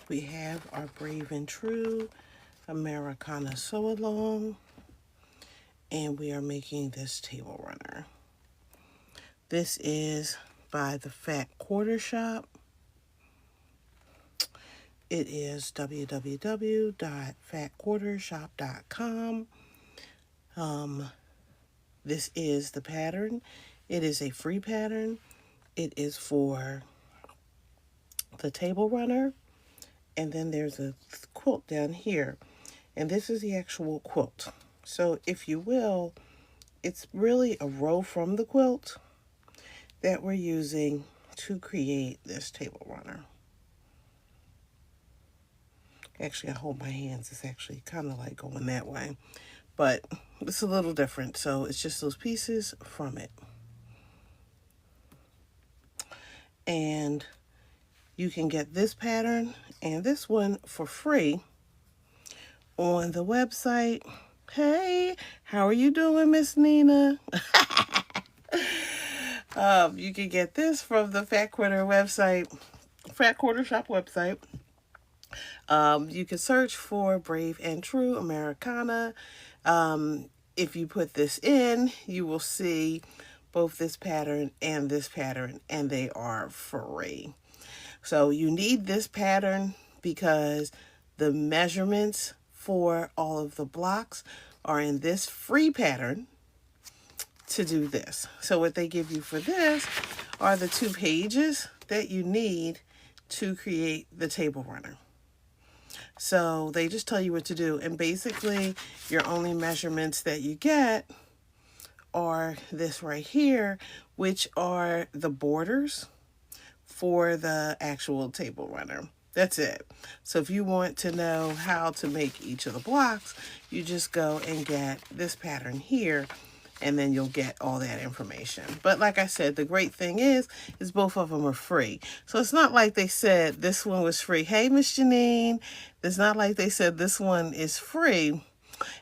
we have our Brave and True Americana Sew Along, and we are making this table runner. This is by the Fat Quarter Shop. It is www.fatquartershop.com. This is the pattern. It is a free pattern. It is for the table runner. And then there's a quilt down here. And this is the actual quilt. So if you will, it's really a row from the quilt that we're using to create this table runner. Actually, I hold my hands. It's actually kind of like going that way. But it's a little different. So it's just those pieces from it. And you can get this pattern and this one for free on the website. Hey, how are you doing, Miss Nina? You can get this from the Fat Quarter website, Fat Quarter Shop website. You can search for Brave and True Americana. If you put this in, you will see both this pattern, and they are free. So you need this pattern because the measurements for all of the blocks are in this free pattern to do this. So what they give you for this are the 2 pages that you need to create the table runner. So they just tell you what to do. And basically, your only measurements that you get are this right here, which are the borders for the actual table runner. That's it. So if you want to know how to make each of the blocks, you just go and get this pattern here, and then you'll get all that information. But like I said, the great thing is both of them are free. So it's not like they said this one was free. Hey, Miss Janine. It's not like they said this one is free,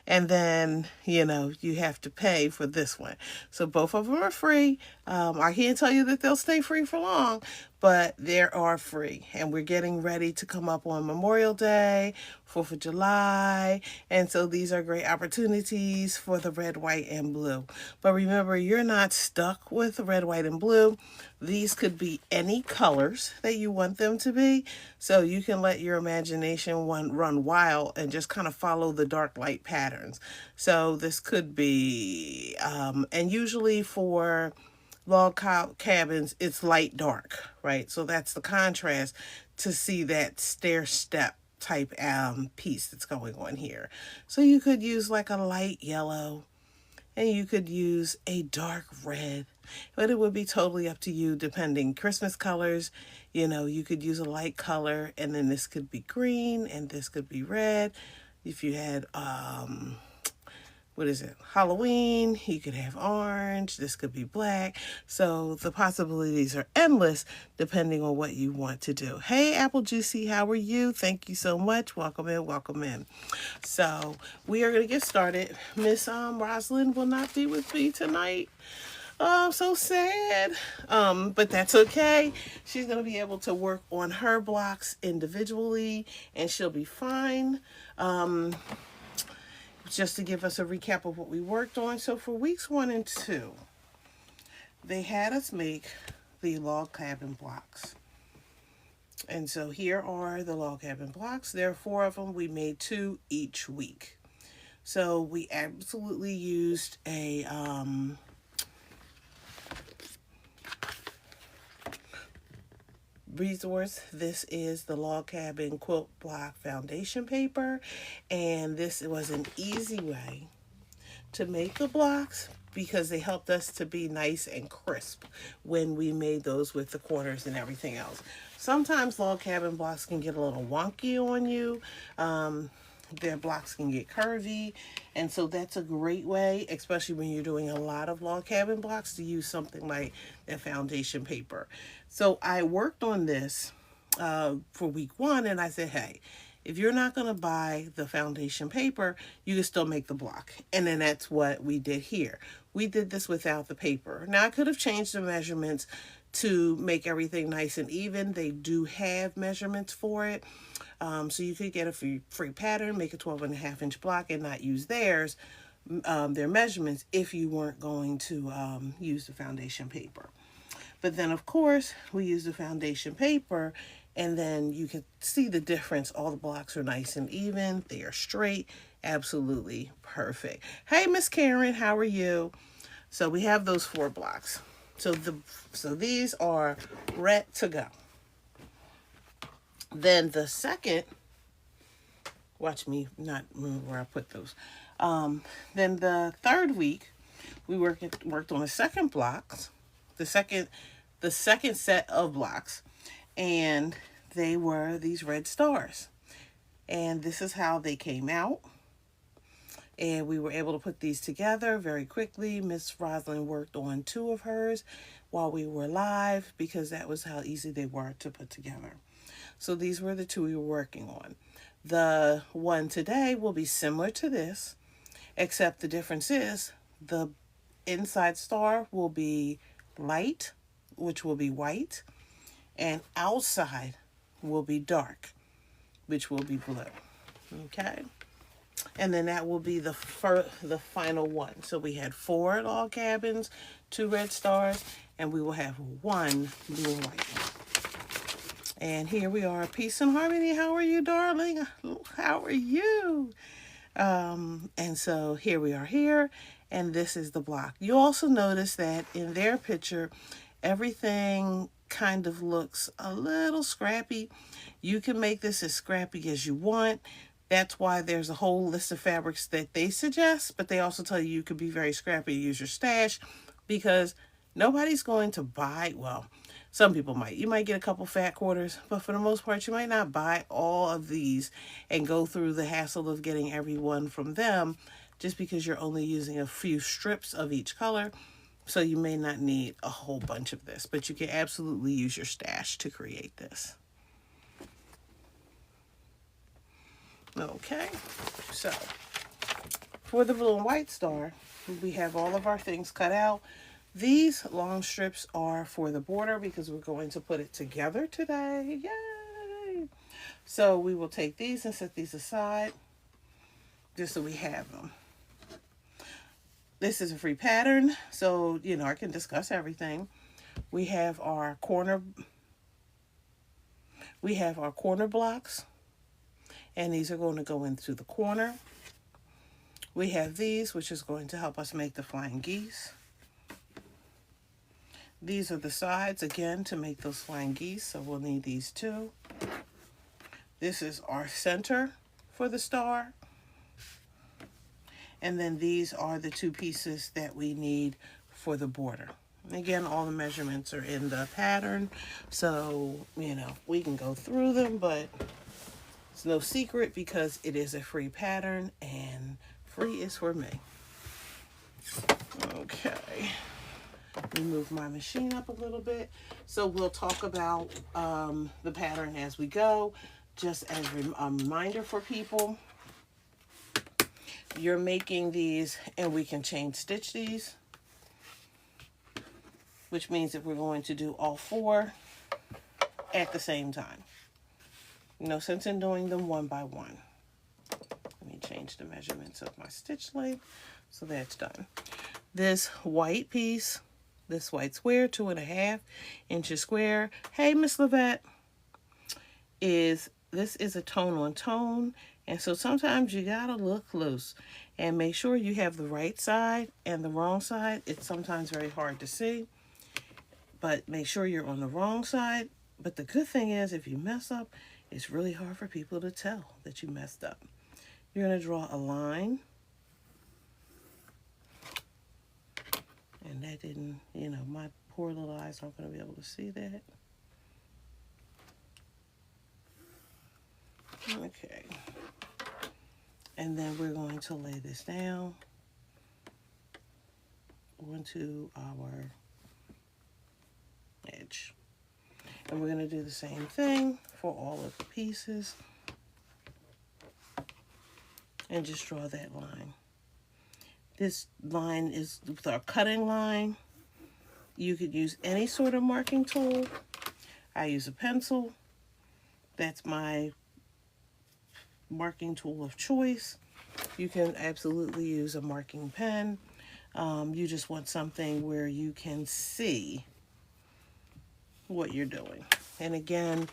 and then, you have to pay for this one. So both of them are free. I can't tell you that they'll stay free for long, but they are free. And we're getting ready to come up on Memorial Day, 4th of July. And so these are great opportunities for the red, white, and blue. But remember, you're not stuck with the red, white, and blue. These could be any colors that you want them to be. So you can let your imagination run wild and just kind of follow the dark light patterns. So this could be, and usually for log cabins, it's light dark, right? So that's the contrast to see that stair step type piece that's going on here. So you could use like a light yellow, and you could use a dark red, but it would be totally up to you depending. Christmas colors, you could use a light color, and then this could be green and this could be red. If you had Halloween, you could have orange, this could be black. So the possibilities are endless depending on what you want to do. Hey, Apple Juicy, how are you? Thank you so much. Welcome in, welcome in. So we are going to get started. Miss Rosalind will not be with me tonight. Oh, I'm so sad. But that's okay. She's going to be able to work on her blocks individually, and she'll be fine. Just to give us a recap of what we worked on. So for weeks 1 and 2, they had us make the log cabin blocks. And so here are the log cabin blocks. There are 4 of them. We made 2 each week. So we absolutely used a resource. This is the log cabin quilt block foundation paper, and this was an easy way to make the blocks because they helped us to be nice and crisp when we made those with the corners and everything else. Sometimes log cabin blocks can get a little wonky on you. Their blocks can get curvy, and so that's a great way, especially when you're doing a lot of log cabin blocks, to use something like that foundation paper. So I worked on this for week 1, and I said, hey, if you're not going to buy the foundation paper, you can still make the block. And then that's what we did here. We did this without the paper. Now, I could have changed the measurements to make everything nice and even. They do have measurements for it. So you could get a free pattern, make a 12.5-inch block and not use theirs, their measurements, if you weren't going to use the foundation paper. But then, of course, we use the foundation paper, and then you can see the difference. All the blocks are nice and even. They are straight. Absolutely perfect. Hey, Miss Karen, how are you? So we have those 4 blocks. So these are ready to go. Then the second, watch me not remember where I put those. Then the third week, we worked on the second blocks, the second set of blocks, and they were these red stars. And this is how they came out. And we were able to put these together very quickly. Miss Rosalind worked on 2 of hers while we were live because that was how easy they were to put together. So these were the 2 we were working on. The one today will be similar to this, except the difference is the inside star will be light, which will be white, and outside will be dark, which will be blue. Okay? And then that will be the final one. So we had 4 log cabins, 2 red stars, and we will have 1 blue and white. And here we are, peace and harmony. How are you, darling? How are you? And so here we are here, and this is the block. You also notice that in their picture, everything kind of looks a little scrappy. You can make this as scrappy as you want. That's why there's a whole list of fabrics that they suggest, but they also tell you could be very scrappy, use your stash, because nobody's going to buy, well, some people might. You might get a couple fat quarters, but for the most part, you might not buy all of these and go through the hassle of getting every one from them just because you're only using a few strips of each color. So you may not need a whole bunch of this, but you can absolutely use your stash to create this. Okay, so for the blue and white star, we have all of our things cut out. These long strips are for the border because we're going to put it together today. Yay! So we will take these and set these aside just so we have them. This is a free pattern, so, you know, I can discuss everything. We have our corner blocks, and these are going to go into the corner. We have these, which is going to help us make the flying geese. These are the sides, again, to make those flying geese, so we'll need these too. This is our center for the star. And then these are the 2 pieces that we need for the border. Again, all the measurements are in the pattern, so, you know, we can go through them, but it's no secret because it is a free pattern, and free is for me. Okay. Let me move my machine up a little bit. So we'll talk about the pattern as we go. Just as a reminder for people, you're making these and we can chain stitch these, which means that we're going to do all 4 at the same time. No sense in doing them one by one. Let me change the measurements of my stitch length so that's done. This white piece, this white square, 2.5 inches square. Hey, Miss Levette, this is a tone on tone. And so sometimes you gotta look close and make sure you have the right side and the wrong side. It's sometimes very hard to see, but make sure you're on the wrong side. But the good thing is, if you mess up, it's really hard for people to tell that you messed up. You're gonna draw a line. And that didn't, you know, my poor little eyes aren't gonna be able to see that. Okay. And then we're going to lay this down onto our edge. And we're going to do the same thing for all of the pieces. And just draw that line. This line is our cutting line. You could use any sort of marking tool. I use a pencil. That's my marking tool of choice. You can absolutely use a marking pen. You just want something where you can see what you're doing. And again,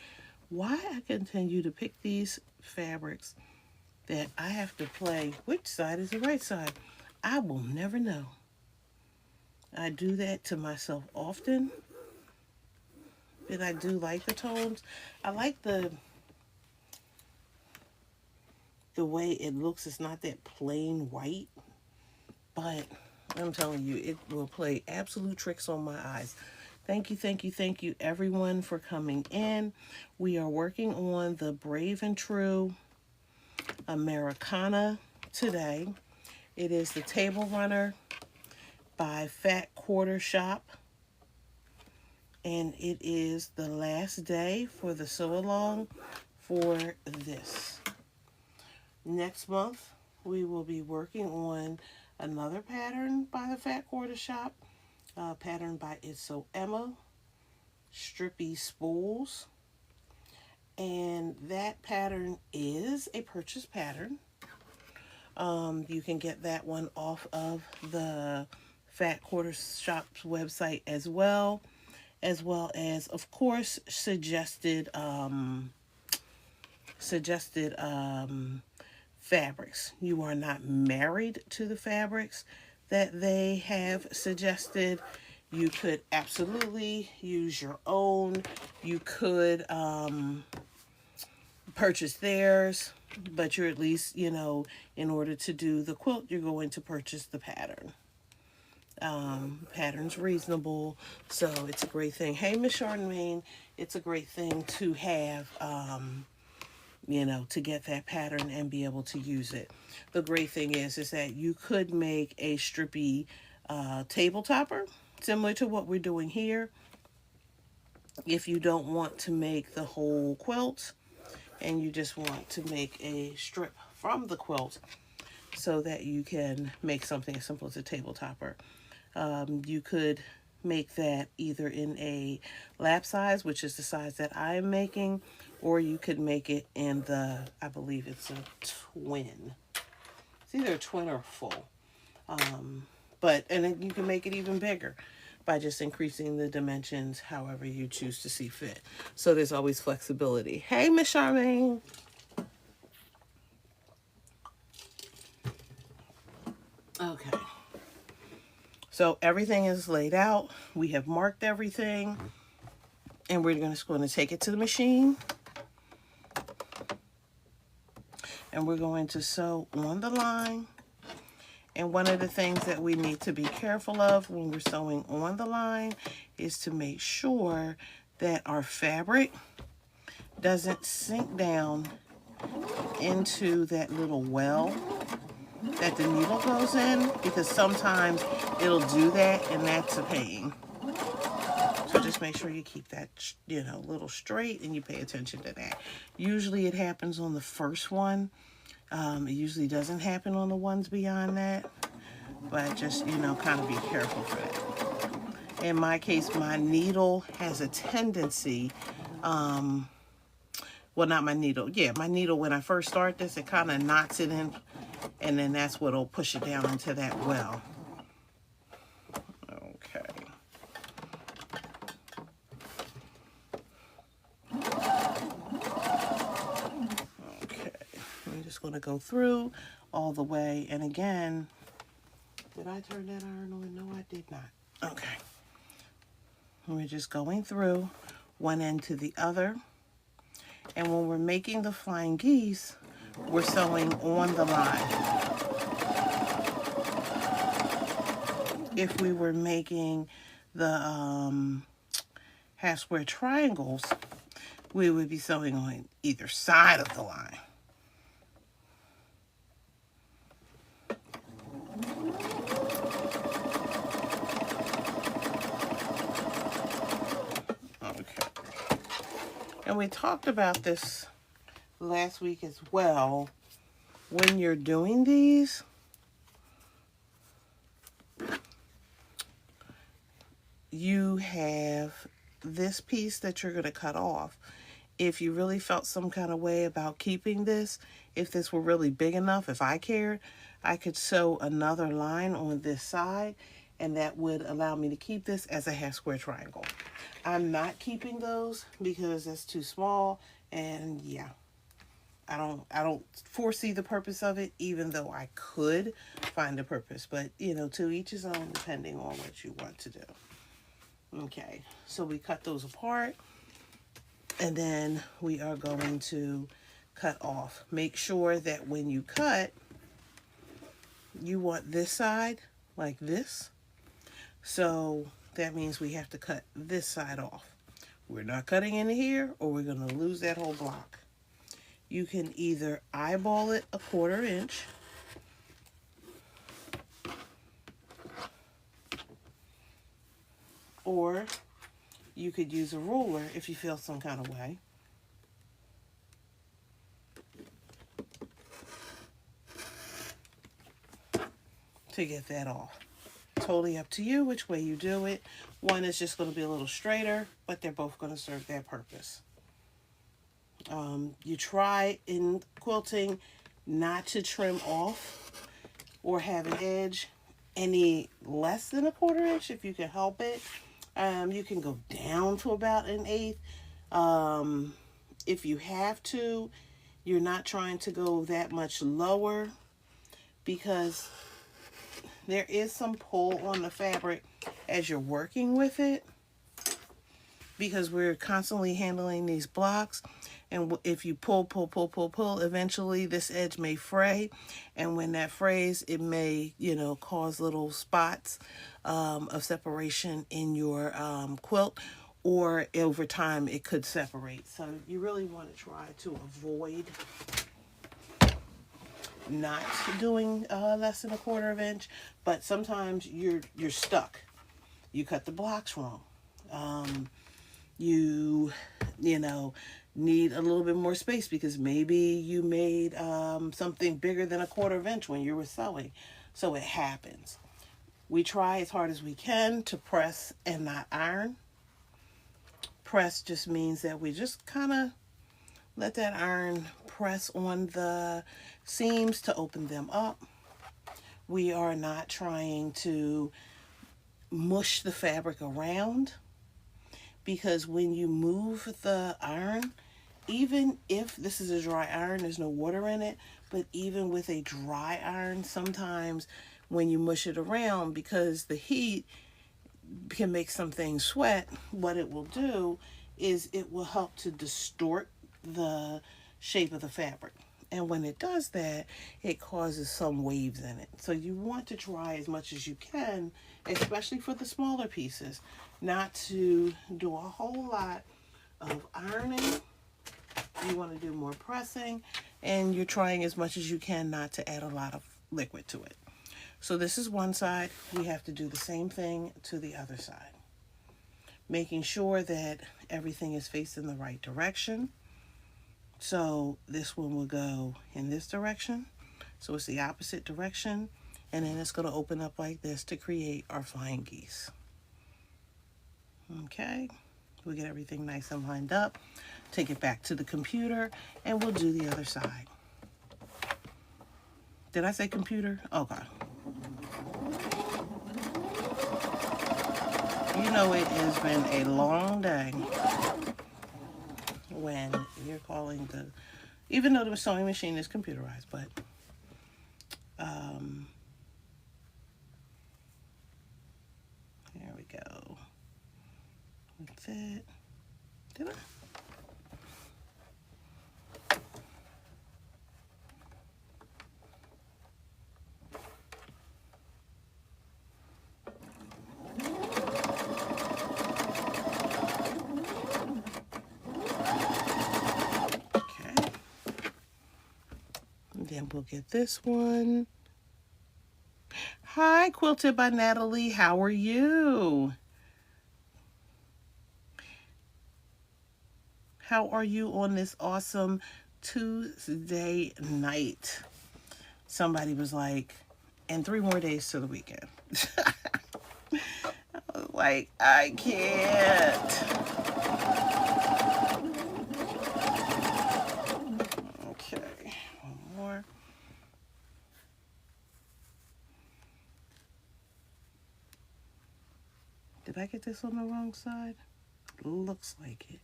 why I continue to pick these fabrics that I have to play which side is the right side, I will never know. I do that to myself often, but I do like the tones. I like the way it looks. It's not that plain white, but I'm telling you, it will play absolute tricks on my eyes. Thank you, thank you, thank you, everyone, for coming in. We are working on the Brave and True Americana today. It is the Table Runner by Fat Quarter Shop. And it is the last day for the sew along for this. Next month, we will be working on another pattern by the Fat Quarter Shop. Pattern by It's So Emma. Strippy Spools. And that pattern is a purchase pattern. You can get that one off of the Fat Quarter Shop's website as well as, of course, suggested fabrics. You are not married to the fabrics that they have suggested. You could absolutely use your own. You could purchase theirs, but you're at least, you know, in order to do the quilt, you're going to purchase the pattern. Pattern's reasonable, so it's a great thing. Hey, Miss Charlemagne, it's a great thing to have, you know, to get that pattern and be able to use it. The great thing is that you could make a strippy table topper, similar to what we're doing here. If you don't want to make the whole quilt and you just want to make a strip from the quilt so that you can make something as simple as a table topper. You could make that either in a lap size, which is the size that I am making, or you could make it in the, I believe it's a twin. It's either a twin or a full. And then you can make it even bigger by just increasing the dimensions however you choose to see fit. So there's always flexibility. Hey, Miss Charmaine. Okay. So everything is laid out. We have marked everything. And we're just going to take it to the machine. And we're going to sew on the line. And one of the things that we need to be careful of when we're sewing on the line is to make sure that our fabric doesn't sink down into that little well that the needle goes in, because sometimes it'll do that and that's a pain. So just make sure you keep that, you know, little straight and you pay attention to that. Usually it happens on the first one. It usually doesn't happen on the ones beyond that, but just, you know, kind of be careful for that. In my case, my needle has a tendency, well, not my needle. Yeah, my needle, when I first start this, it kind of knots it in, and then that's what'll push it down into that well. Okay. I'm just going to go through all the way. And again, did I turn that iron on? No, I did not. Okay. We're just going through one end to the other. And when we're making the flying geese, we're sewing on the line. If we were making the half square triangles, we would be sewing on either side of the line. And we talked about this last week as well. When you're doing these, you have this piece that you're going to cut off. If you really felt some kind of way about keeping this, if this were really big enough, if I cared, I could sew another line on this side, and that would allow me to keep this as a half square triangle. I'm not keeping those because that's too small, and yeah, I don't foresee the purpose of it, even though I could find a purpose. But you know, to each his own, depending on what you want to do. Okay, so we cut those apart, and then we are going to cut off. Make sure that when you cut, you want this side like this. So that means we have to cut this side off. We're not cutting into here, or we're going to lose that whole block. You can either eyeball it 1/4 inch, or you could use a ruler if you feel some kind of way. To get that off. Totally up to you which way you do it. One is just going to be a little straighter, but they're both going to serve their purpose. You try in quilting not to trim off or have an edge any less than 1/4 inch if you can help it. You can go down to about 1/8. If you have to, you're not trying to go that much lower, because there is some pull on the fabric as you're working with it, because we're constantly handling these blocks. And if you pull, eventually this edge may fray. And when that frays, it may, you know, cause little spots of separation in your quilt, or over time it could separate. So you really want to try to avoid not doing less than 1/4 inch. But sometimes you're stuck. You cut the blocks wrong. You know, need a little bit more space because maybe you made something bigger than 1/4 inch when you were sewing. So it happens. We try as hard as we can to press and not iron. Press just means that we just kind of let that iron press on the seams to open them up. We are not trying to mush the fabric around, because when you move the iron, even if this is a dry iron, there's no water in it, but even with a dry iron, sometimes when you mush it around, because the heat can make some things sweat, what it will do is it will help to distort the shape of the fabric. And when it does that, it causes some waves in it. So you want to try as much as you can, especially for the smaller pieces, not to do a whole lot of ironing. You want to do more pressing, and you're trying as much as you can not to add a lot of liquid to it. So this is one side. We have to do the same thing to the other side, making sure that everything is facing the right direction. So this one will go in this direction, so it's the opposite direction, and then it's going to open up like this to create our flying geese. Okay, we get everything nice and lined up. Take it back to the computer, and we'll do the other side. Did I say computer? Okay. You know, it has been a long day when you're calling the, even though the sewing machine is computerized, but here we go. That's it. Did I? Then we'll get this one. Hi, Quilted by Natalie. How are you? How are you on this awesome Tuesday night? Somebody was like, and 3 more days to the weekend. I was like, I can't. more. Did I get this on the wrong side? Looks like it.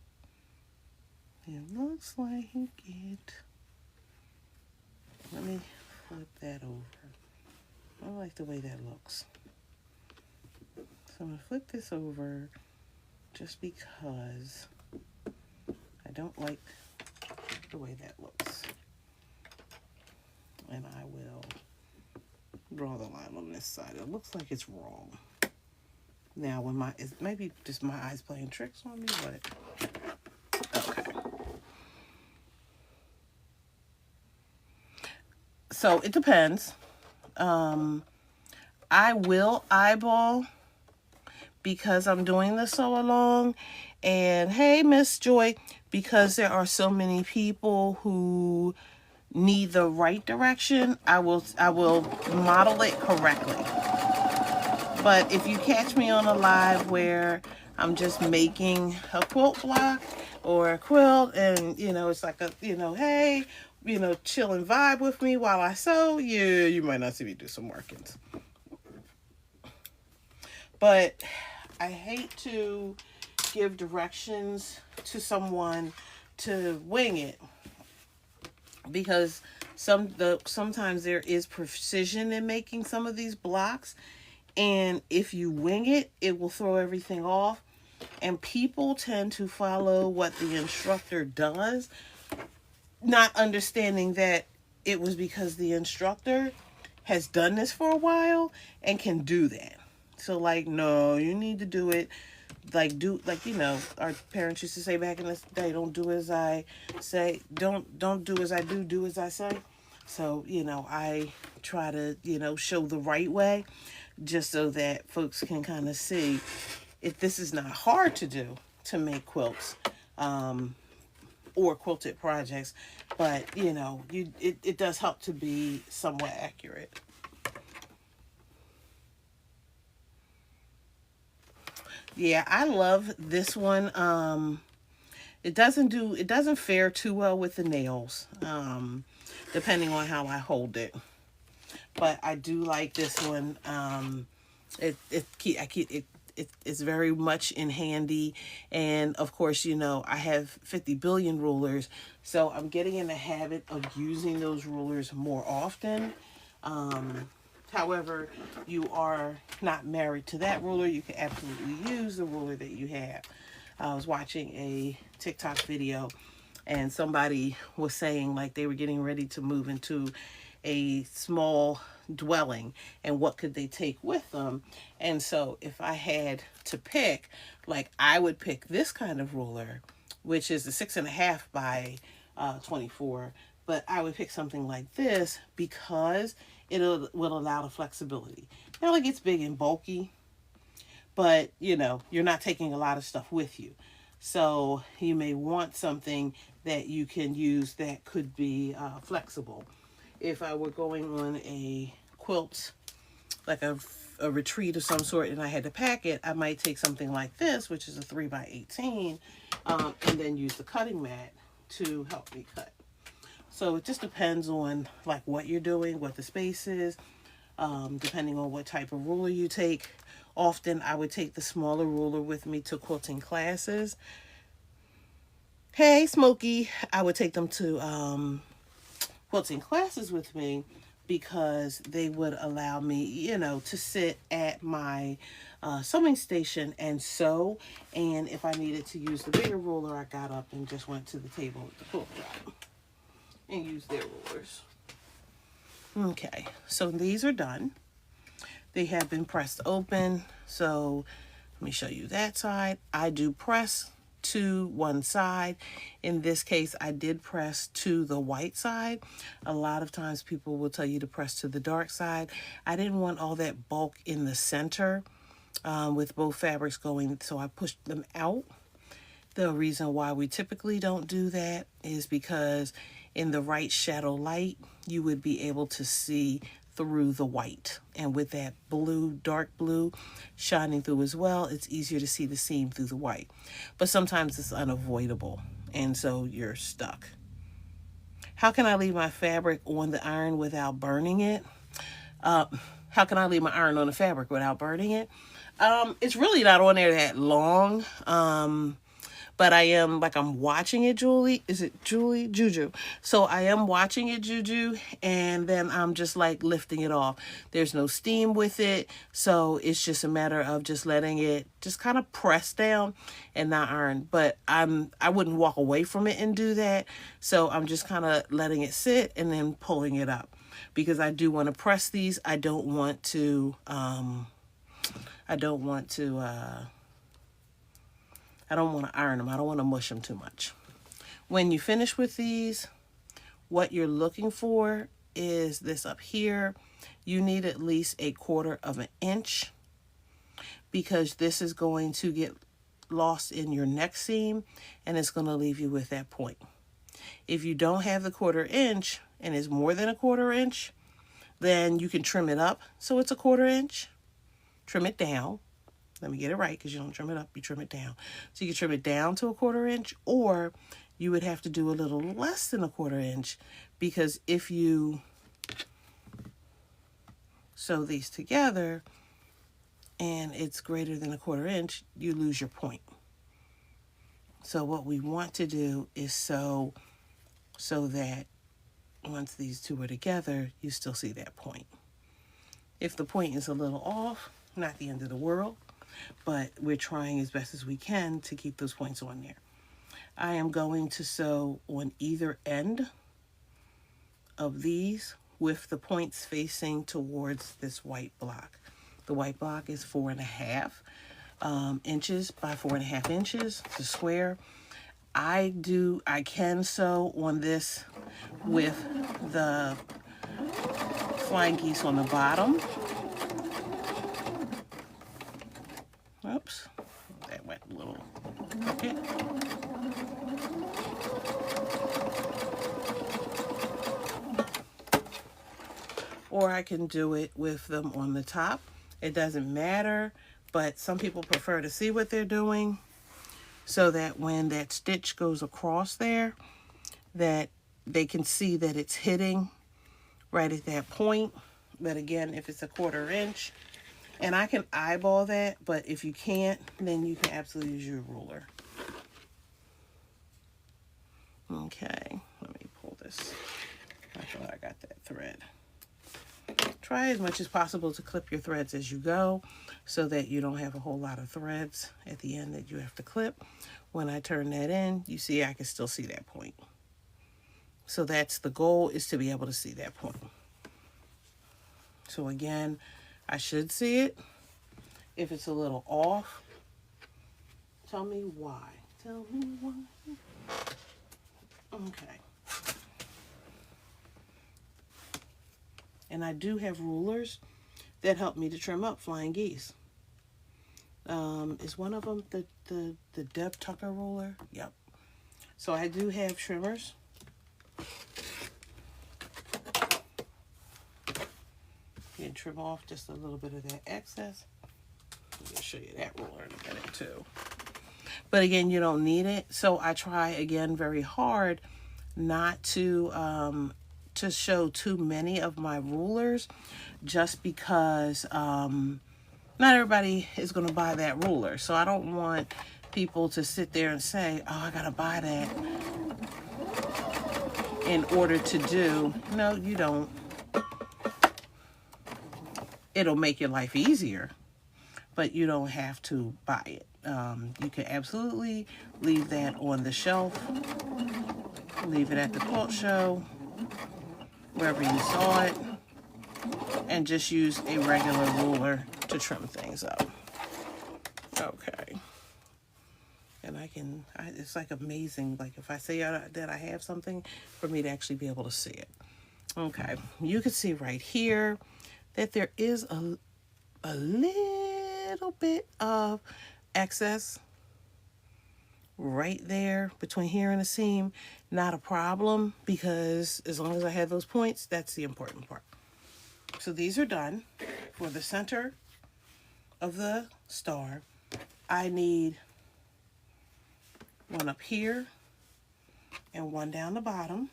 It looks like it. Let me flip that over. I like the way that looks. So I'm going to flip this over just because I don't like the way that looks. And I will draw the line on this side. It looks like it's wrong. Now, when it's maybe just my eyes playing tricks on me, but okay. So it depends. I will eyeball because I'm doing the sew along. And hey, Miss Joy, because there are so many people who need the right direction, I will model it correctly. But if you catch me on a live where I'm just making a quilt block or a quilt and, you know, it's like a, you know, hey, you know, chill and vibe with me while I sew, yeah, you might not see me do some workings. But I hate to give directions to someone to wing it because sometimes there is precision in making some of these blocks. And if you wing it, it will throw everything off. And people tend to follow what the instructor does, not understanding that it was because the instructor has done this for a while and can do that. So like, no, you need to do it like you know, our parents used to say back in the day, don't do as I say, don't do as I do as I say. So, you know, I try to, you know, show the right way just so that folks can kind of see if this is not hard to do to make quilts or quilted projects, but you know, it does help to be somewhat accurate. Yeah, I love this one. It doesn't fare too well with the nails, depending on how I hold it. But I do like this one. It's very much in handy, and of course, you know, I have 50 billion rulers, so I'm getting in the habit of using those rulers more often. However, you are not married to that ruler. You can absolutely use the ruler that you have. I was watching a TikTok video and somebody was saying like they were getting ready to move into a small dwelling and what could they take with them. And so if I had to pick, like I would pick this kind of ruler, which is a 6.5 by 24, but I would pick something like this because it will allow the flexibility. Not like it's big and bulky, but you know, you're not taking a lot of stuff with you. So you may want something that you can use that could be flexible. If I were going on a quilt, like a retreat of some sort, and I had to pack it, I might take something like this, which is a 3 by 18, and then use the cutting mat to help me cut. So it just depends on like what you're doing, what the space is, depending on what type of ruler you take. Often I would take the smaller ruler with me to quilting classes. Hey, Smokey, I would take them to quilting classes with me because they would allow me, you know, to sit at my sewing station and sew. And if I needed to use the bigger ruler, I got up and just went to the table with the quilt shop and used their rulers. Okay, so these are done. They have been pressed open. So let me show you that side. I do press to one side. In this case, I did press to the white side. A lot of times people will tell you to press to the dark side. I didn't want all that bulk in the center with both fabrics going, so I pushed them out. The reason why we typically don't do that is because in the right shadow light, you would be able to see through the white. And with that blue, dark blue shining through as well, it's easier to see the seam through the white. But sometimes it's unavoidable, and so you're stuck. How can I leave my fabric on the iron without burning it? How can I leave my iron on the fabric without burning it? It's really not on there that long. But I am, like, I'm watching it, Julie. Is it Julie? Juju. So I am watching it, Juju, and then I'm just like lifting it off. There's no steam with it, so it's just a matter of just letting it just kind of press down and not iron. But I wouldn't walk away from it and do that. So I'm just kind of letting it sit and then pulling it up, because I do want to press these. I don't want to iron them. I don't want to mush them too much. When you finish with these, what you're looking for is this up here. You need at least 1/4 of an inch, because this is going to get lost in your neck seam and it's going to leave you with that point. If you don't have the 1/4 inch and it's more than 1/4 inch, then you can trim it up so it's 1/4 inch. Trim it down. Let me get it right, because you don't trim it up, you trim it down. So you can trim it down to 1/4 inch, or you would have to do a little less than 1/4 inch, because if you sew these together and it's greater than 1/4 inch, you lose your point. So what we want to do is sew so that once these two are together, you still see that point. If the point is a little off, not the end of the world, but we're trying as best as we can to keep those points on there. I am going to sew on either end of these with the points facing towards this white block. The white block is 4.5 inches by 4.5 inches. It's a square. I can sew on this with the flying geese on the bottom. Oops, that went a little crooked. Or I can do it with them on the top. It doesn't matter, but some people prefer to see what they're doing, so that when that stitch goes across there, that they can see that it's hitting right at that point. But again, if it's 1/4 inch, and I can eyeball that, but if you can't, then you can absolutely use your ruler. Okay, let me pull this. I thought I got that thread. Try as much as possible to clip your threads as you go, so that you don't have a whole lot of threads at the end that you have to clip. When I turn that in, you see I can still see that point. So that's the goal, is to be able to see that point. So again, I should see it. If it's a little off, tell me why. Tell me why. Okay. And I do have rulers that help me to trim up flying geese. Is one of them the Deb Tucker ruler? Yep. So I do have trimmers. You can trim off just a little bit of that excess. I'll show you that ruler in a minute too. But again, you don't need it. So I try again very hard not to show too many of my rulers, just because not everybody is going to buy that ruler. So I don't want people to sit there and say, oh, I got to buy that in order to do. No, you don't. It'll make your life easier, but you don't have to buy it. You can absolutely leave that on the shelf, leave it at the quilt show, wherever you saw it, and just use a regular ruler to trim things up. Okay. And it's like amazing, like if I say that I have something, for me to actually be able to see it. Okay, you can see right here that there is a little bit of excess right there between here and the seam. Not a problem, because as long as I have those points, that's the important part. So these are done. For the center of the star, I need one up here and one down the bottom.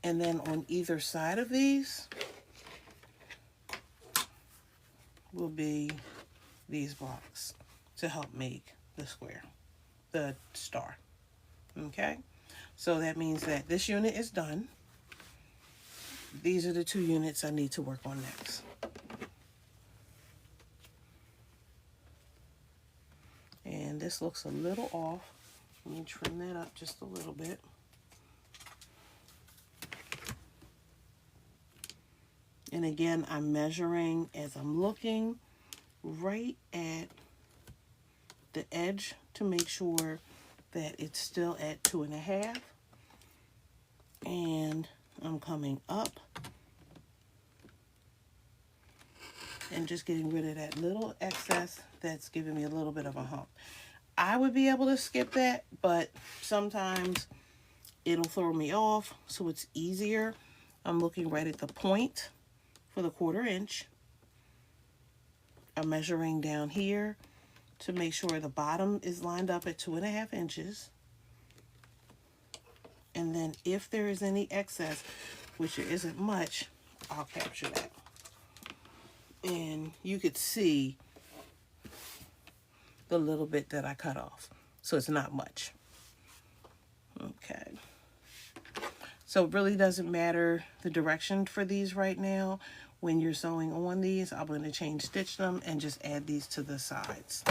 And then on either side of these will be these blocks to help make the square, the star. Okay, so that means that this unit is done. These are the 2 units I need to work on next. And this looks a little off. Let me trim that up just a little bit. And again, I'm measuring as I'm looking right at the edge to make sure that it's still at 2.5. And I'm coming up and just getting rid of that little excess that's giving me a little bit of a hump. I would be able to skip that, but sometimes it'll throw me off, so it's easier. I'm looking right at the point for the 1/4 inch. I'm measuring down here to make sure the bottom is lined up at 2.5 inches. And then if there is any excess, which there isn't much, I'll capture that. And you could see the little bit that I cut off. So it's not much. Okay. So it really doesn't matter the direction for these right now. When you're sewing on these, I'm going to chain stitch them and just add these to the sides.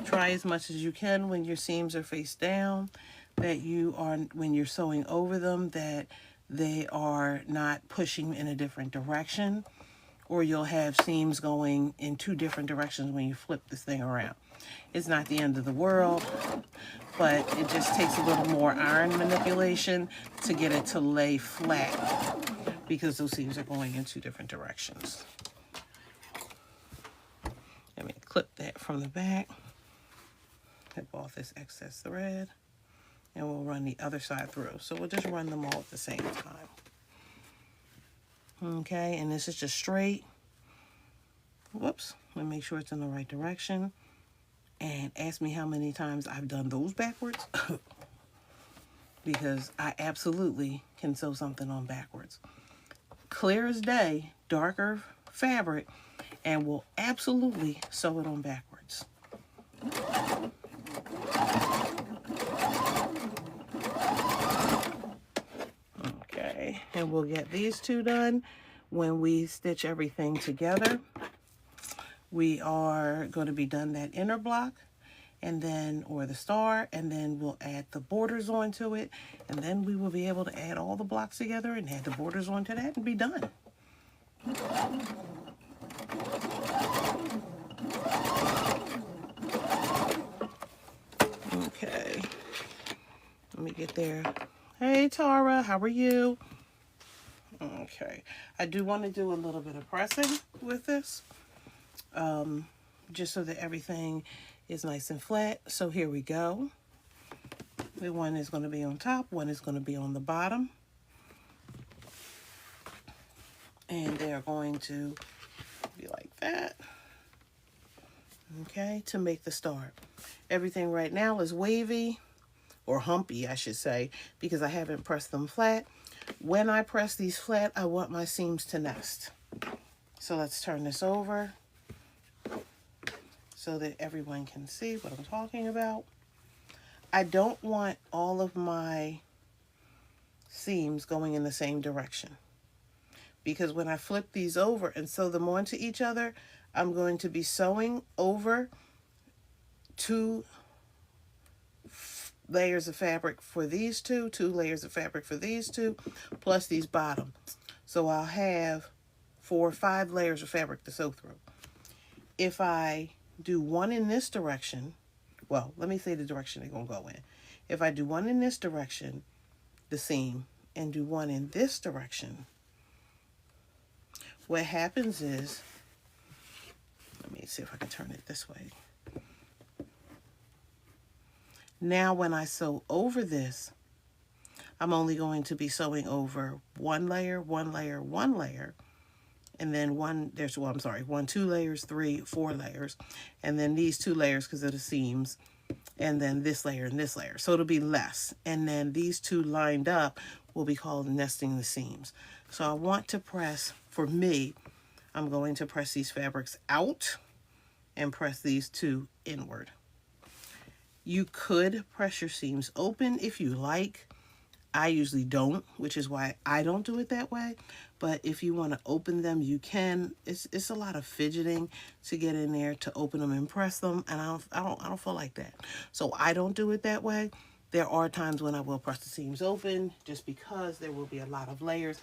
Try as much as you can when your seams are face down, that you are, when you're sewing over them, that they are not pushing in a different direction, or you'll have seams going in 2 different directions when you flip this thing around. It's not the end of the world, but it just takes a little more iron manipulation to get it to lay flat because those seams are going in 2 different directions. Let me clip that from the back. Clip off this excess thread, and we'll run the other side through. So we'll just run them all at the same time. Okay, and this is just straight. Whoops, let me make sure it's in the right direction. And ask me how many times I've done those backwards. Because I absolutely can sew something on backwards. Clear as day, darker fabric, and will absolutely sew it on backwards. Okay, and we'll get these 2 done. When we stitch everything together, we are going to be done that inner block, and then, or the star, and then we'll add the borders onto it, and then we will be able to add all the blocks together and add the borders onto that and be done. Okay, let me get there. Hey Tara, how are you? Okay, I do want to do a little bit of pressing with this, just so that everything is nice and flat. So here we go. The one is going to be on top, one is going to be on the bottom. And they're going to be like that. Okay, to make the star. Everything right now is wavy, or humpy, I should say, because I haven't pressed them flat. When I press these flat, I want my seams to nest. So let's turn this over so that everyone can see what I'm talking about. I don't want all of my seams going in the same direction, because when I flip these over and sew them onto each other, I'm going to be sewing over 2 layers of fabric for these 2, 2 layers of fabric for these 2, plus these bottom. So I'll have 4 or 5 layers of fabric to sew through. If I do one in this direction, well, let me say the direction they're going to go in. If I do one in this direction, the seam, and do one in this direction, what happens is, let me see if I can turn it this way. Now when I sew over this, I'm only going to be sewing over 1 layer, 1 layer, 1 layer, and then one, there's, well, I'm sorry, 1, 2 layers, 3, 4 layers, and then these 2 layers because of the seams, and then this layer and this layer. So it'll be less. And then these 2 lined up will be called nesting the seams. So I want to press, for me, I'm going to press these fabrics out and press these 2 inward. You could press your seams open if you like. I usually don't, which is why I don't do it that way. But if you want to open them, you can. It's a lot of fidgeting to get in there to open them and press them, and I don't feel like that. So I don't do it that way. There are times when I will press the seams open just because there will be a lot of layers,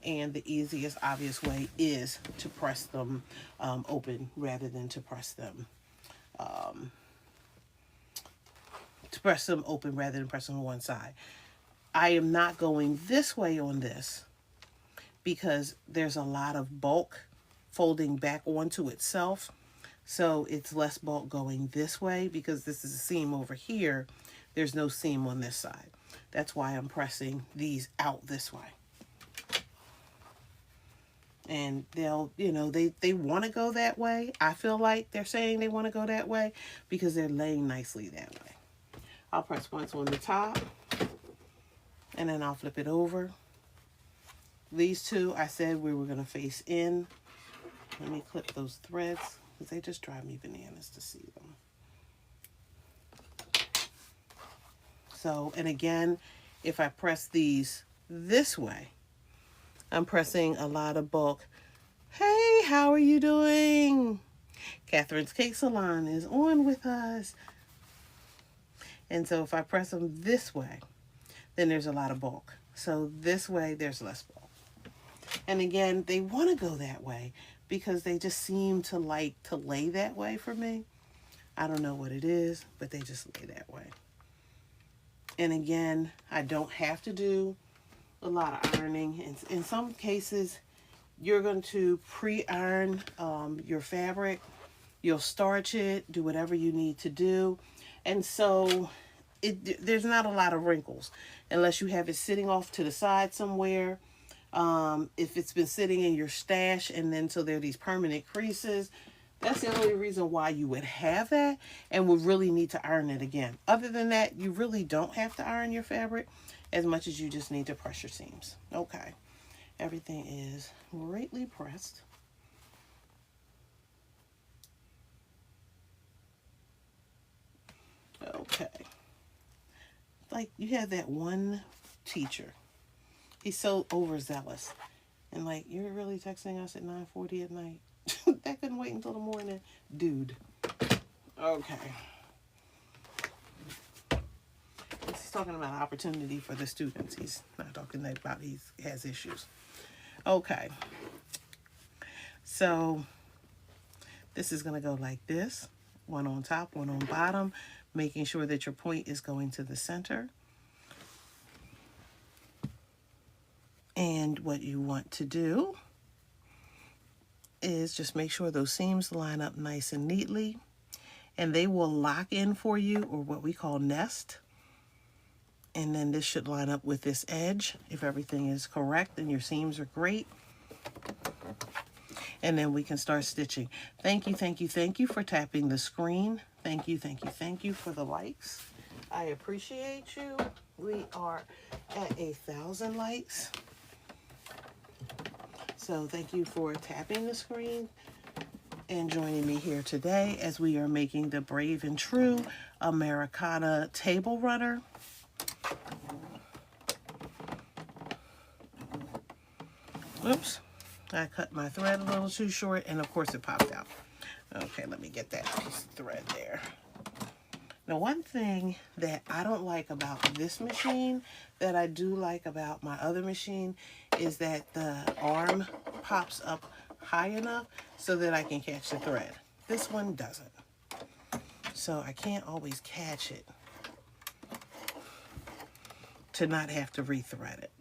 and the easiest, obvious way is to press them open rather than to press them open rather than press them on one side. I am not going this way on this because there's a lot of bulk folding back onto itself. So it's less bulk going this way because this is a seam over here. There's no seam on this side. That's why I'm pressing these out this way. And they'll, you know, they want to go that way. I feel like they're saying they want to go that way because they're laying nicely that way. I'll press once on the top, and then I'll flip it over. These 2, I said we were going to face in. Let me clip those threads because they just drive me bananas to see them. So, and again, if I press these this way, I'm pressing a lot of bulk. Hey, how are you doing? Catherine's Cake Salon is on with us. And so if I press them this way, then there's a lot of bulk. So this way, there's less bulk. And again, they want to go that way because they just seem to like to lay that way for me. I don't know what it is, but they just lay that way. And again, I don't have to do a lot of ironing. In some cases, you're going to pre-iron your fabric. You'll starch it, do whatever you need to do. And so there's not a lot of wrinkles unless you have it sitting off to the side somewhere. If it's been sitting in your stash and then so there are these permanent creases, that's the only reason why you would have that and would really need to iron it again. Other than that, you really don't have to iron your fabric as much as you just need to press your seams. Okay, everything is greatly pressed. Okay. Like you have that one teacher. He's so overzealous. And like, you're really texting us at 9:40 at night? That couldn't wait until the morning? Dude. Okay. He's talking about opportunity for the students. He's not talking about he has issues. Okay. So this is going to go like this. One on top, one on bottom, making sure that your point is going to the center. And what you want to do is just make sure those seams line up nice and neatly, and they will lock in for you, or what we call nest. And then this should line up with this edge if everything is correct and your seams are great. And then we can start stitching. Thank you, thank you, thank you for tapping the screen. Thank you, thank you, thank you for the likes. I appreciate you. We are at 1,000 likes. So thank you for tapping the screen and joining me here today as we are making the Brave and True Americana table runner. Oops, I cut my thread a little too short and of course it popped out. Okay, let me get that piece of thread there. Now, one thing that I don't like about this machine that I do like about my other machine is that the arm pops up high enough so that I can catch the thread. This one doesn't. So I can't always catch it to not have to rethread it.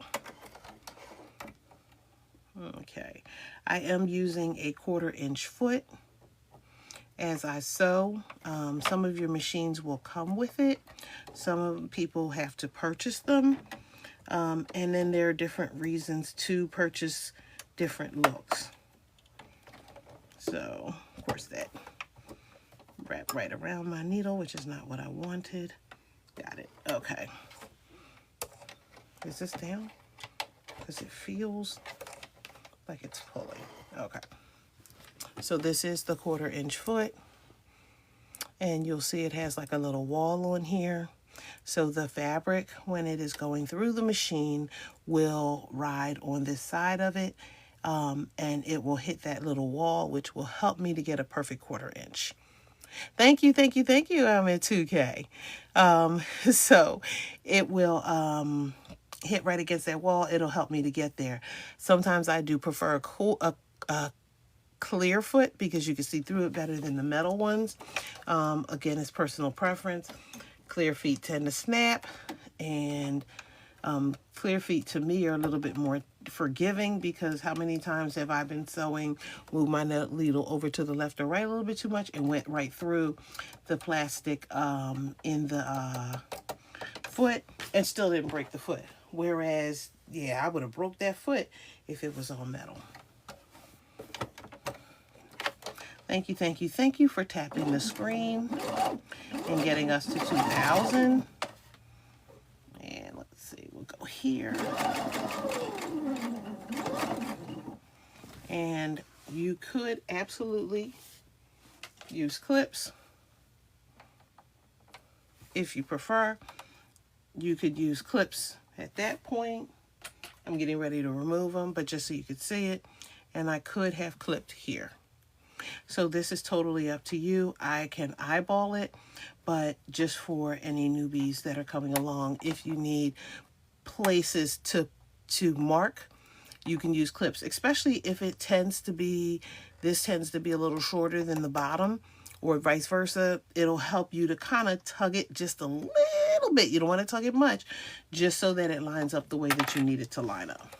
Okay, I am using a 1/4 inch foot as I sew. Some of your machines will come with it. Some people have to purchase them. And then there are different reasons to purchase different looks. So, of course, that wrapped right around my needle, which is not what I wanted. Got it. Okay. Is this down? Because it feels like it's pulling. Okay. So this is the 1/4 inch foot. And you'll see it has like a little wall on here. So the fabric, when it is going through the machine, will ride on this side of it. And it will hit that little wall, which will help me to get a perfect 1/4 inch. Thank you, thank you, thank you. I'm at 2K. So it will hit right against that wall. It'll help me to get there. Sometimes I do prefer a clear foot because you can see through it better than the metal ones. Again, it's personal preference. Clear feet tend to snap, and clear feet to me are a little bit more forgiving, because how many times have I been sewing, move my needle over to the left or right a little bit too much and went right through the plastic in the foot and still didn't break the foot. Whereas, yeah, I would have broke that foot if it was all metal. Thank you, thank you, thank you for tapping the screen and getting us to 2,000. And let's see, we'll go here. And you could absolutely use clips if you prefer. You could use clips at that point. I'm getting ready to remove them, but just so you could see it. And I could have clipped here. So this is totally up to you. I can eyeball it, but just for any newbies that are coming along, if you need places to mark, you can use clips, especially if it tends to be, this tends to be a little shorter than the bottom, or vice versa. It'll help you to kind of tug it just a little bit. You don't want to tug it much, just so that it lines up the way that you need it to line up.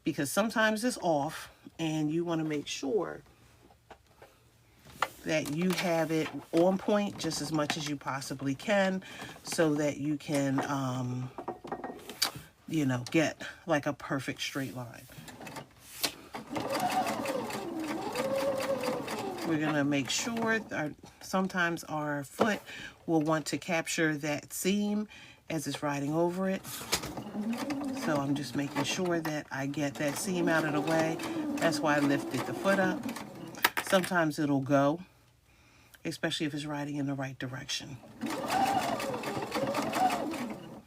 Because sometimes it's off, and you want to make sure that you have it on point just as much as you possibly can, so that you can, you know, get like a perfect straight line. We're gonna make sure sometimes our foot will want to capture that seam as it's riding over it. So I'm just making sure that I get that seam out of the way. That's why I lifted the foot up. Sometimes it'll go, especially if it's riding in the right direction.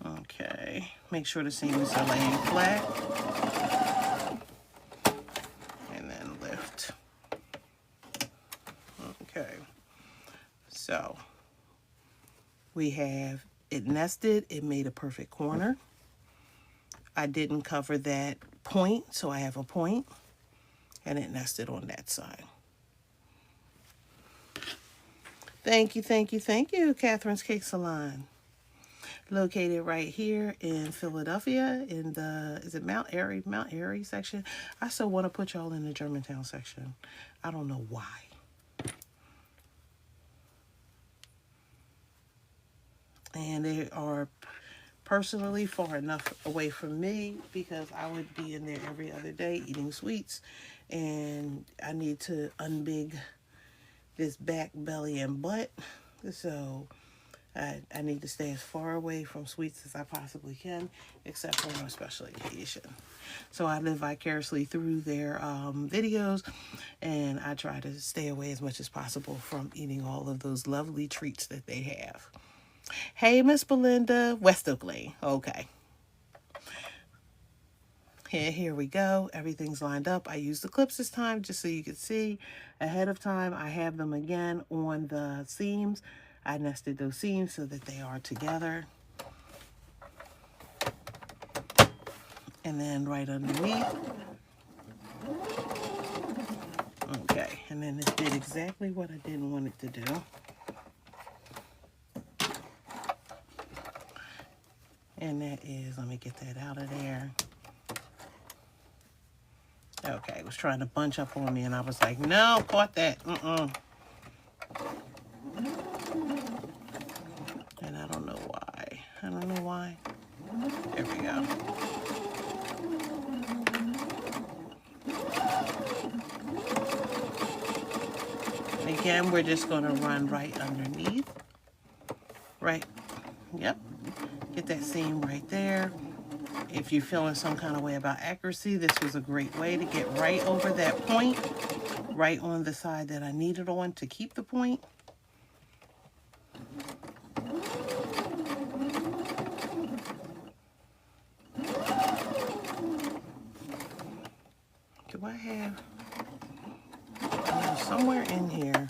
Okay, make sure the seams are laying flat. And then lift. Okay, so we have it nested. It made a perfect corner. I didn't cover that point, so I have a point, and it nested on that side. Thank you, thank you, thank you, Catherine's Cake Salon. Located right here in Philadelphia in the, is it Mount Airy section? I still want to put y'all in the Germantown section. I don't know why. And they are personally far enough away from me because I would be in there every other day eating sweets, and I need to unbig this back, belly, and butt. So I need to stay as far away from sweets as I possibly can, except for on a special occasion. So I live vicariously through their videos, and I try to stay away as much as possible from eating all of those lovely treats that they have. Hey, Miss Belinda, West Oak Lane. Okay. Here we go. Everything's lined up. I used the clips this time just so you could see ahead of time. I have them again on the seams. I nested those seams so that they are together. And then right underneath. Okay, and then it did exactly what I didn't want it to do. And that is, let me get that out of there. Okay, it was trying to bunch up on me, and I was like, no, caught that. And I don't know why. I don't know why. There we go. again, we're just going to run right underneath. Right. Yep. Get that seam right there. If you're feeling some kind of way about accuracy, this was a great way to get right over that point, right on the side that I needed on to keep the point. Do I have somewhere in here?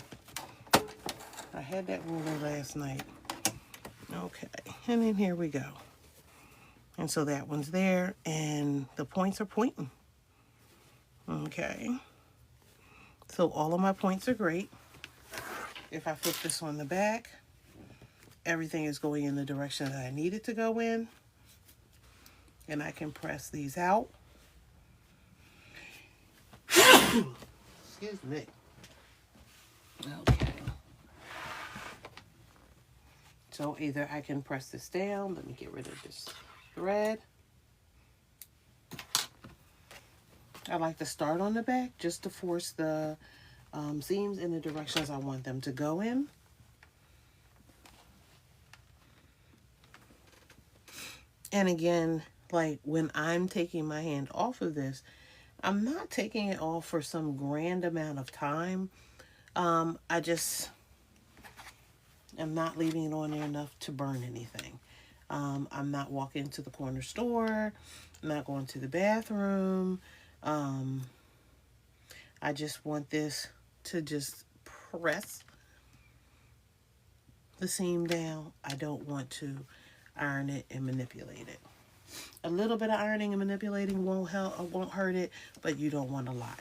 I had that ruler last night. Okay, and then here we go. And so that one's there, and the points are pointing. Okay. So all of my points are great. If I flip this on the back, everything is going in the direction that I need it to go in. And I can press these out. Excuse me. Okay. So either I can press this down. Let me get rid of this thread. I like to start on the back just to force the seams in the directions I want them to go in. And again, like when I'm taking my hand off of this, I'm not taking it off for some grand amount of time. I just am not leaving it on there enough to burn anything. I'm not walking to the corner store. I'm not going to the bathroom. I just want this to just press the seam down. I don't want to iron it and manipulate it. A little bit of ironing and manipulating won't hurt it, but you don't want a lot.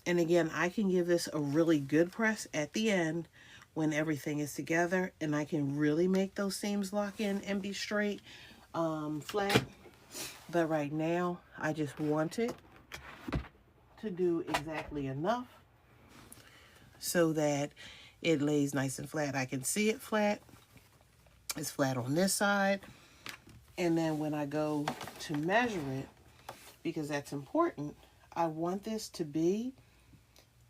And again, I can give this a really good press at the end when everything is together, and I can really make those seams lock in and be straight, flat. But right now, I just want it to do exactly enough so that it lays nice and flat. I can see it flat. It's flat on this side. And then when I go to measure it, because that's important, I want this to be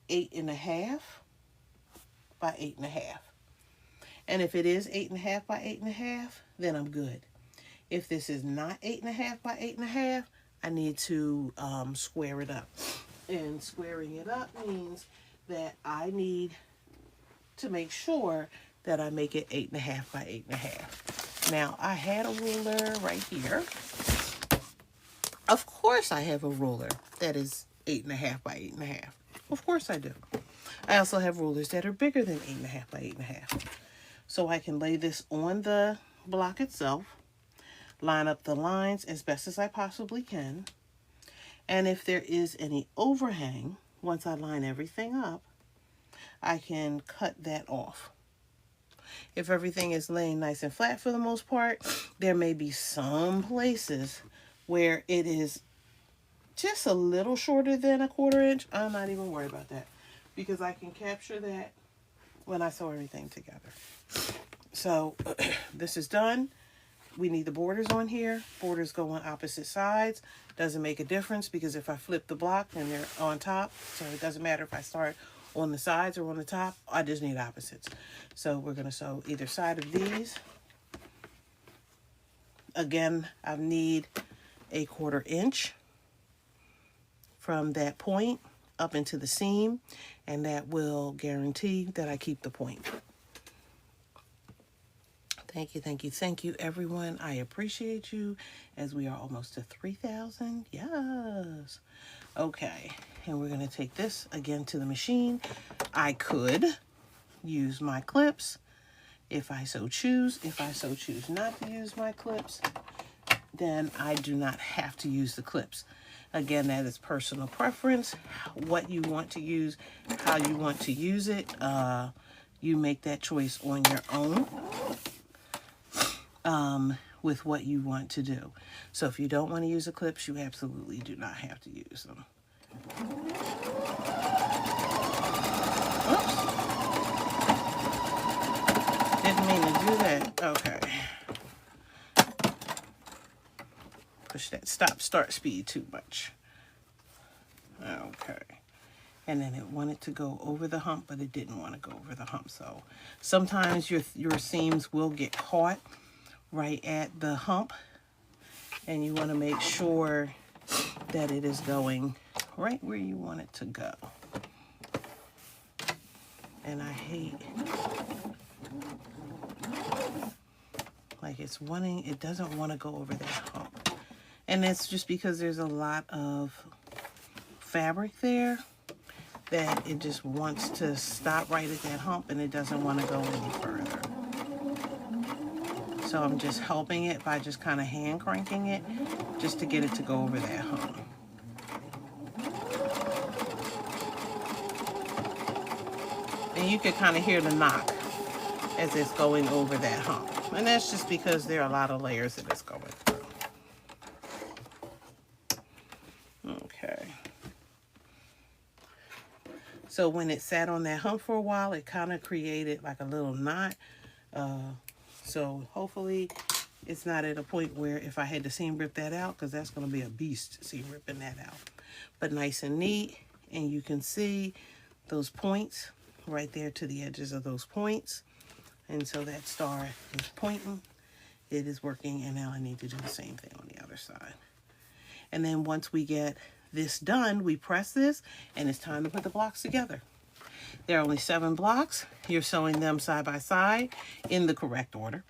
8.5 by 8.5. And if it is 8.5 by 8.5, then I'm good. If this is not 8.5 by 8.5, I need to square it up. And squaring it up means that I need to make sure that I make it 8.5 by 8.5. Now, I had a ruler right here. Of course I have a ruler that is 8.5 by 8.5. Of course I do. I also have rulers that are bigger than 8.5 by 8.5. So I can lay this on the block itself, line up the lines as best as I possibly can. And if there is any overhang, once I line everything up, I can cut that off. If everything is laying nice and flat for the most part, there may be some places where it is just a little shorter than a 1/4 inch. I'm not even worried about that because I can capture that when I sew everything together. So this is done. We need the borders on here. Borders go on opposite sides. Doesn't make a difference because if I flip the block, then they're on top. So it doesn't matter if I start on the sides or on the top. I just need opposites. So we're going to sew either side of these. Again, I need a 1/4 inch from that point up into the seam, and that will guarantee that I keep the point. Thank you, thank you, thank you, everyone. I appreciate you as we are almost to 3,000. Yes. Okay, and we're going to take this again to the machine. I could use my clips if I so choose. If I so choose not to use my clips, then I do not have to use the clips. Again, that is personal preference. What you want to use, how you want to use it, you make that choice on your own. With what you want to do. So if you don't want to use the clips, you absolutely do not have to use them. Oops. Didn't mean to do that. Okay. Push that stop-start speed too much. Okay. and then it wanted to go over the hump, but it didn't want to go over the hump. So sometimes your seams will get caught right at the hump, and you want to make sure that it is going right where you want it to go. And I hate, like it doesn't want to go over that hump. And it's just because there's a lot of fabric there that it just wants to stop right at that hump, and it doesn't want to go any further. So I'm just helping it by just kind of hand cranking it just to get it to go over that hump. And you can kind of hear the knock as it's going over that hump. And that's just because there are a lot of layers that it's going through. Okay. So when it sat on that hump for a while, it kind of created like a little knot. So hopefully it's not at a point where if I had to seam rip that out, because that's going to be a beast seam ripping that out. But nice and neat. And you can see those points right there to the edges of those points. And so that star is pointing. It is working, and now I need to do the same thing on the other side. And then once we get this done, we press this, and it's time to put the blocks together. There are only 7 blocks. You're sewing them side by side in the correct order.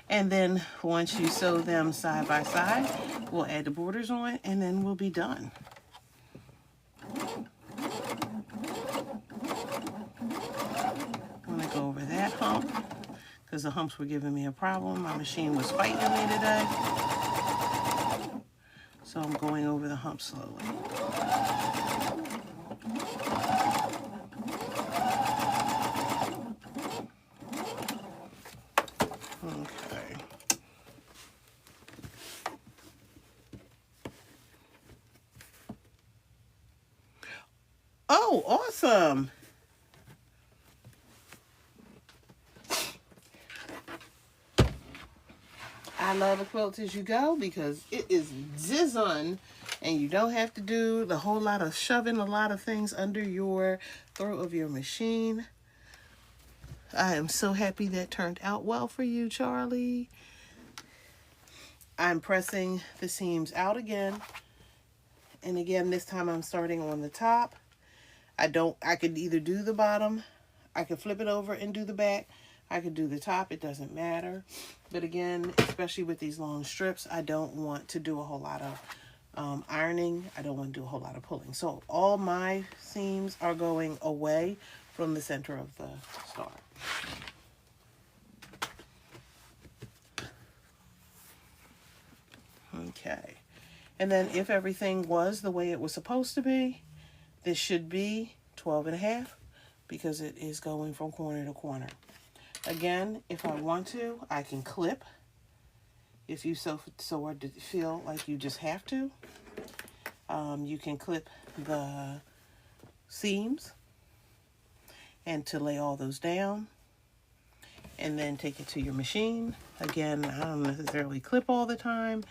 And then once you sew them side by side, we'll add the borders on, and then we'll be done. I'm going to go over that hump because the humps were giving me a problem. My machine was fighting me today. So I'm going over the hump slowly. Okay. Oh, awesome. I love a quilt as you go because it is zizzon, and you don't have to do the whole lot of shoving a lot of things under your throat of your machine. I am so happy that turned out well for you, Charlie. I'm pressing the seams out again. And again, this time I'm starting on the top. I could either do the bottom, I could flip it over and do the back, I could do the top, it doesn't matter. But again, especially with these long strips, I don't want to do a whole lot of ironing. I don't want to do a whole lot of pulling. So all my seams are going away from the center of the star. Okay. And then if everything was the way it was supposed to be, this should be 12.5 because it is going from corner to corner. Again, if I want to, I can clip. If you so feel like you just have to, you can clip the seams and to lay all those down and then take it to your machine. Again, I don't necessarily clip all the time.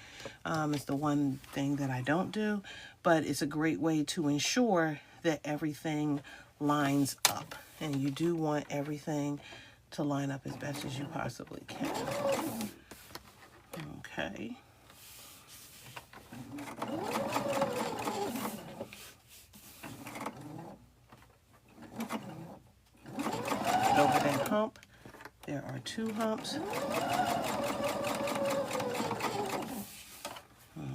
It's the one thing that I don't do, but it's a great way to ensure that everything lines up. And you do want everything to line up as best as you possibly can. Okay. Over that hump, there are 2 humps.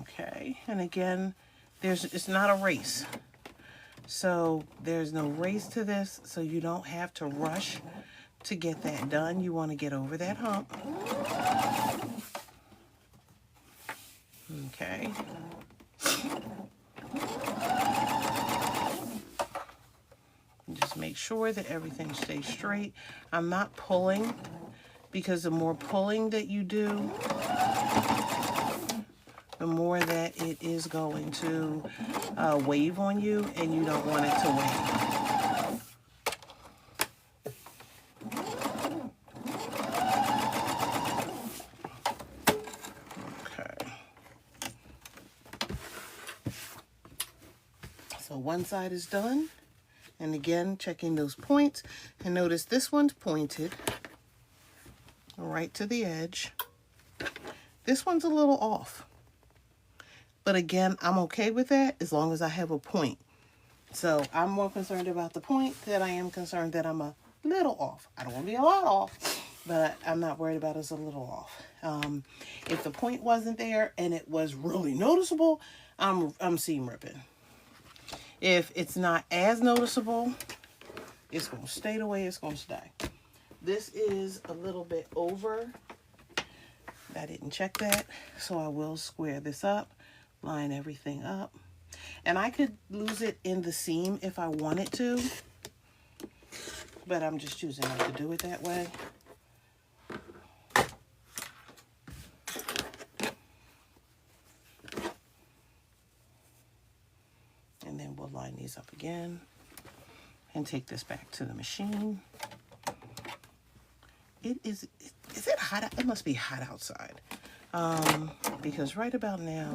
Okay, and again, it's not a race. So there's no race to this, so you don't have to rush to get that done. You want to get over that hump. Okay. Just make sure that everything stays straight. I'm not pulling because the more pulling that you do, the more that it is going to wave on you, and you don't want it to wave. So one side is done, And again, checking those points. And notice this one's pointed right to the edge. This one's a little off. But again, I'm okay with that as long as I have a point. So I'm more concerned about the point than I am concerned that I'm a little off. I don't want to be a lot off, but I'm not worried about it's a little off. If the point wasn't there and it was really noticeable, I'm seam ripping. If it's not as noticeable, it's going to stay the way it's going to stay. This is a little bit over. I didn't check that, so I will square this up, line everything up. And I could lose it in the seam if I wanted to, but I'm just choosing not to do it that way. And then we'll line these up again and take this back to the machine. Is it hot? It must be hot outside. Because right about now,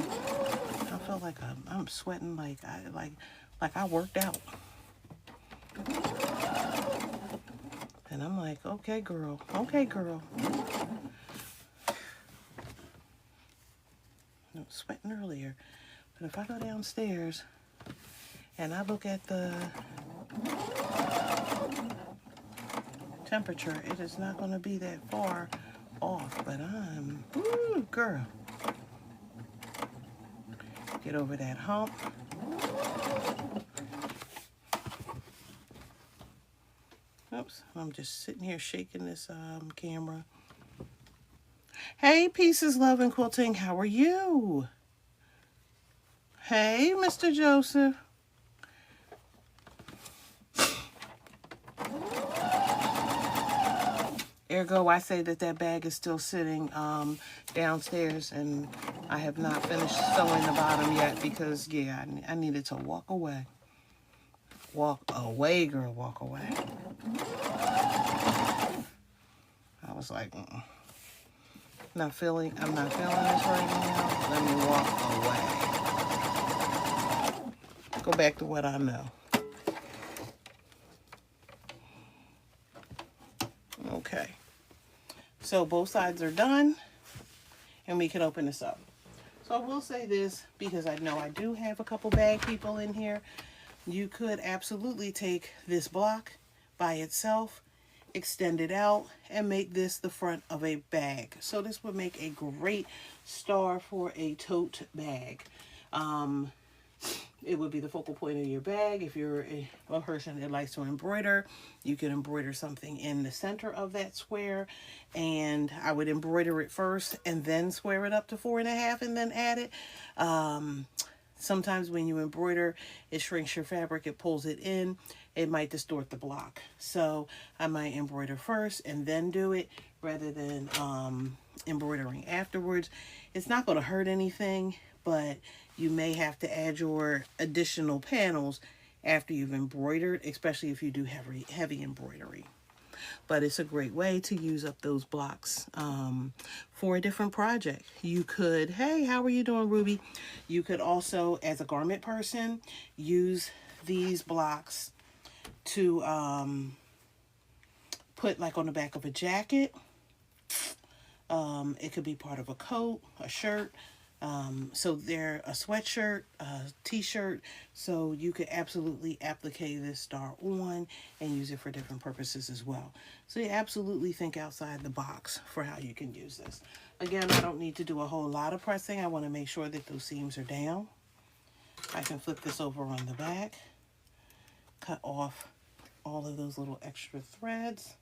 I feel like I'm sweating like I worked out. And I'm like, okay, girl. Okay, girl. I was sweating earlier. But if I go downstairs and I look at the temperature, it is not going to be that far off. But I'm, ooh, girl. Get over that hump. Oops, I'm just sitting here shaking this camera. Hey, Pieces, Love, and Quilting, how are you? Hey, Mr. Joseph. Ergo, I say that bag is still sitting downstairs, and I have not finished sewing the bottom yet because, yeah, I needed to walk away. Walk away, girl, walk away. I was like, I'm not feeling this right now. Let me walk away. Go back to what I know. Okay. So both sides are done, and we can open this up. So I will say this, because I know I do have a couple bag people in here. You could absolutely take this block by itself, extend it out, and make this the front of a bag. So this would make a great star for a tote bag. It would be the focal point of your bag. If you're a person that likes to embroider, you can embroider something in the center of that square. And I would embroider it first and then square it up to 4.5 and then add it. Sometimes when you embroider, it shrinks your fabric, it pulls it in, it might distort the block. So I might embroider first and then do it rather than embroidering afterwards. It's not going to hurt anything, but you may have to add your additional panels after you've embroidered, especially if you do heavy embroidery. But it's a great way to use up those blocks for a different project. You could, hey, how are you doing, Ruby? You could also, as a garment person, use these blocks to put like on the back of a jacket. It could be part of a coat, a shirt. So they're a sweatshirt, a t-shirt, so you could absolutely applicate this star on and use it for different purposes as well. So you absolutely think outside the box for how you can use this. Again, I don't need to do a whole lot of pressing. I want to make sure that those seams are down. I can flip this over on the back, cut off all of those little extra threads.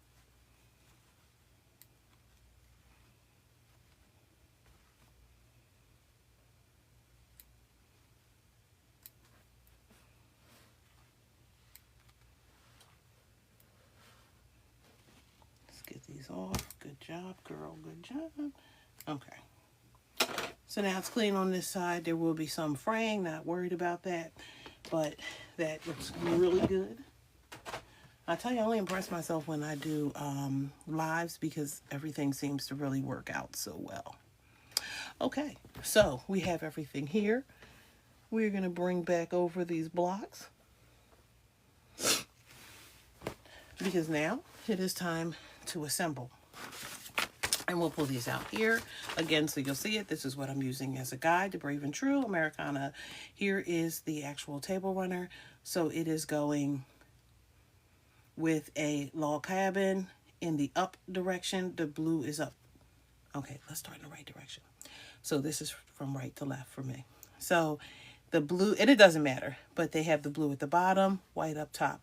Get these off. Good job, girl. Good job. Okay. So now it's clean on this side. There will be some fraying. Not worried about that. But that looks really good. I tell you, I only impress myself when I do lives because everything seems to really work out so well. Okay. So we have everything here. We're going to bring back over these blocks. because now it is time to assemble. And we'll pull these out here again so you'll see it. This is what I'm using as a guide to Brave and True Americana. Here is the actual table runner. So it is going with a log cabin in the up direction. The blue is up. Okay, let's start in the right direction. So this is from right to left for me. So the blue, and it doesn't matter, but they have the blue at the bottom, white up top.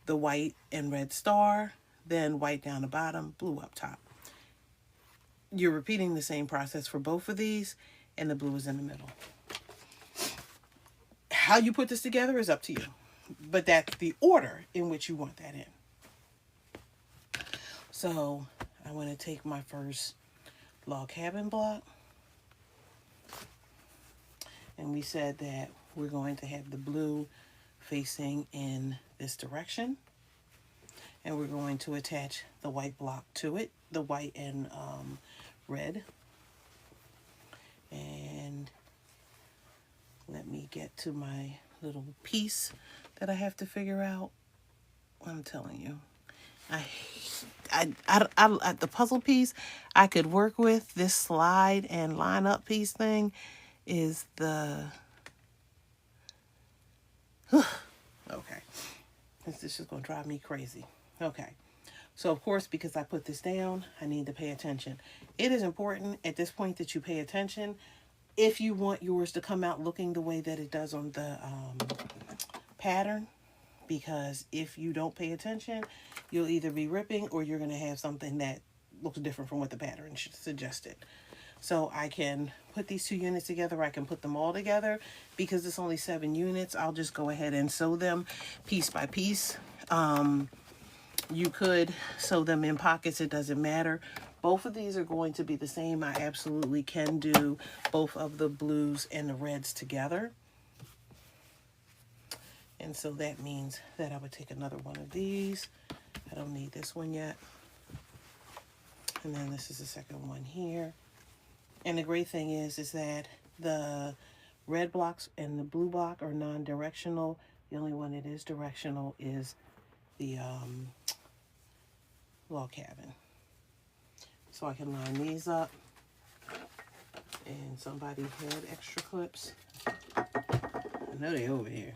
The white and red star, then white down the bottom, blue up top. You're repeating the same process for both of these, and the blue is in the middle. How you put this together is up to you, but that's the order in which you want that in. So I want to take my first log cabin block, and we said that we're going to have the blue facing in this direction, and we're going to attach the white block to it, the white and red. And let me get to my little piece that I have to figure out. I'm telling you, the puzzle piece I could work with. This slide and line up piece thing is the okay. This is just gonna drive me crazy. Okay. So of course, because I put this down, I need to pay attention. It is important at this point that you pay attention if you want yours to come out looking the way that it does on the pattern. Because if you don't pay attention, you'll either be ripping or you're going to have something that looks different from what the pattern suggested. So I can put these 2 units together. I can put them all together. Because it's only 7 units, I'll just go ahead and sew them piece by piece. You could sew them in pockets. It doesn't matter. Both of these are going to be the same. I absolutely can do both of the blues and the reds together. And so that means that I would take another one of these. I don't need this one yet. And then this is the second one here. And the great thing is that the red blocks and the blue block are non-directional. The only one that is directional is the log cabin. So I can line these up. And somebody had extra clips. I know they're over here.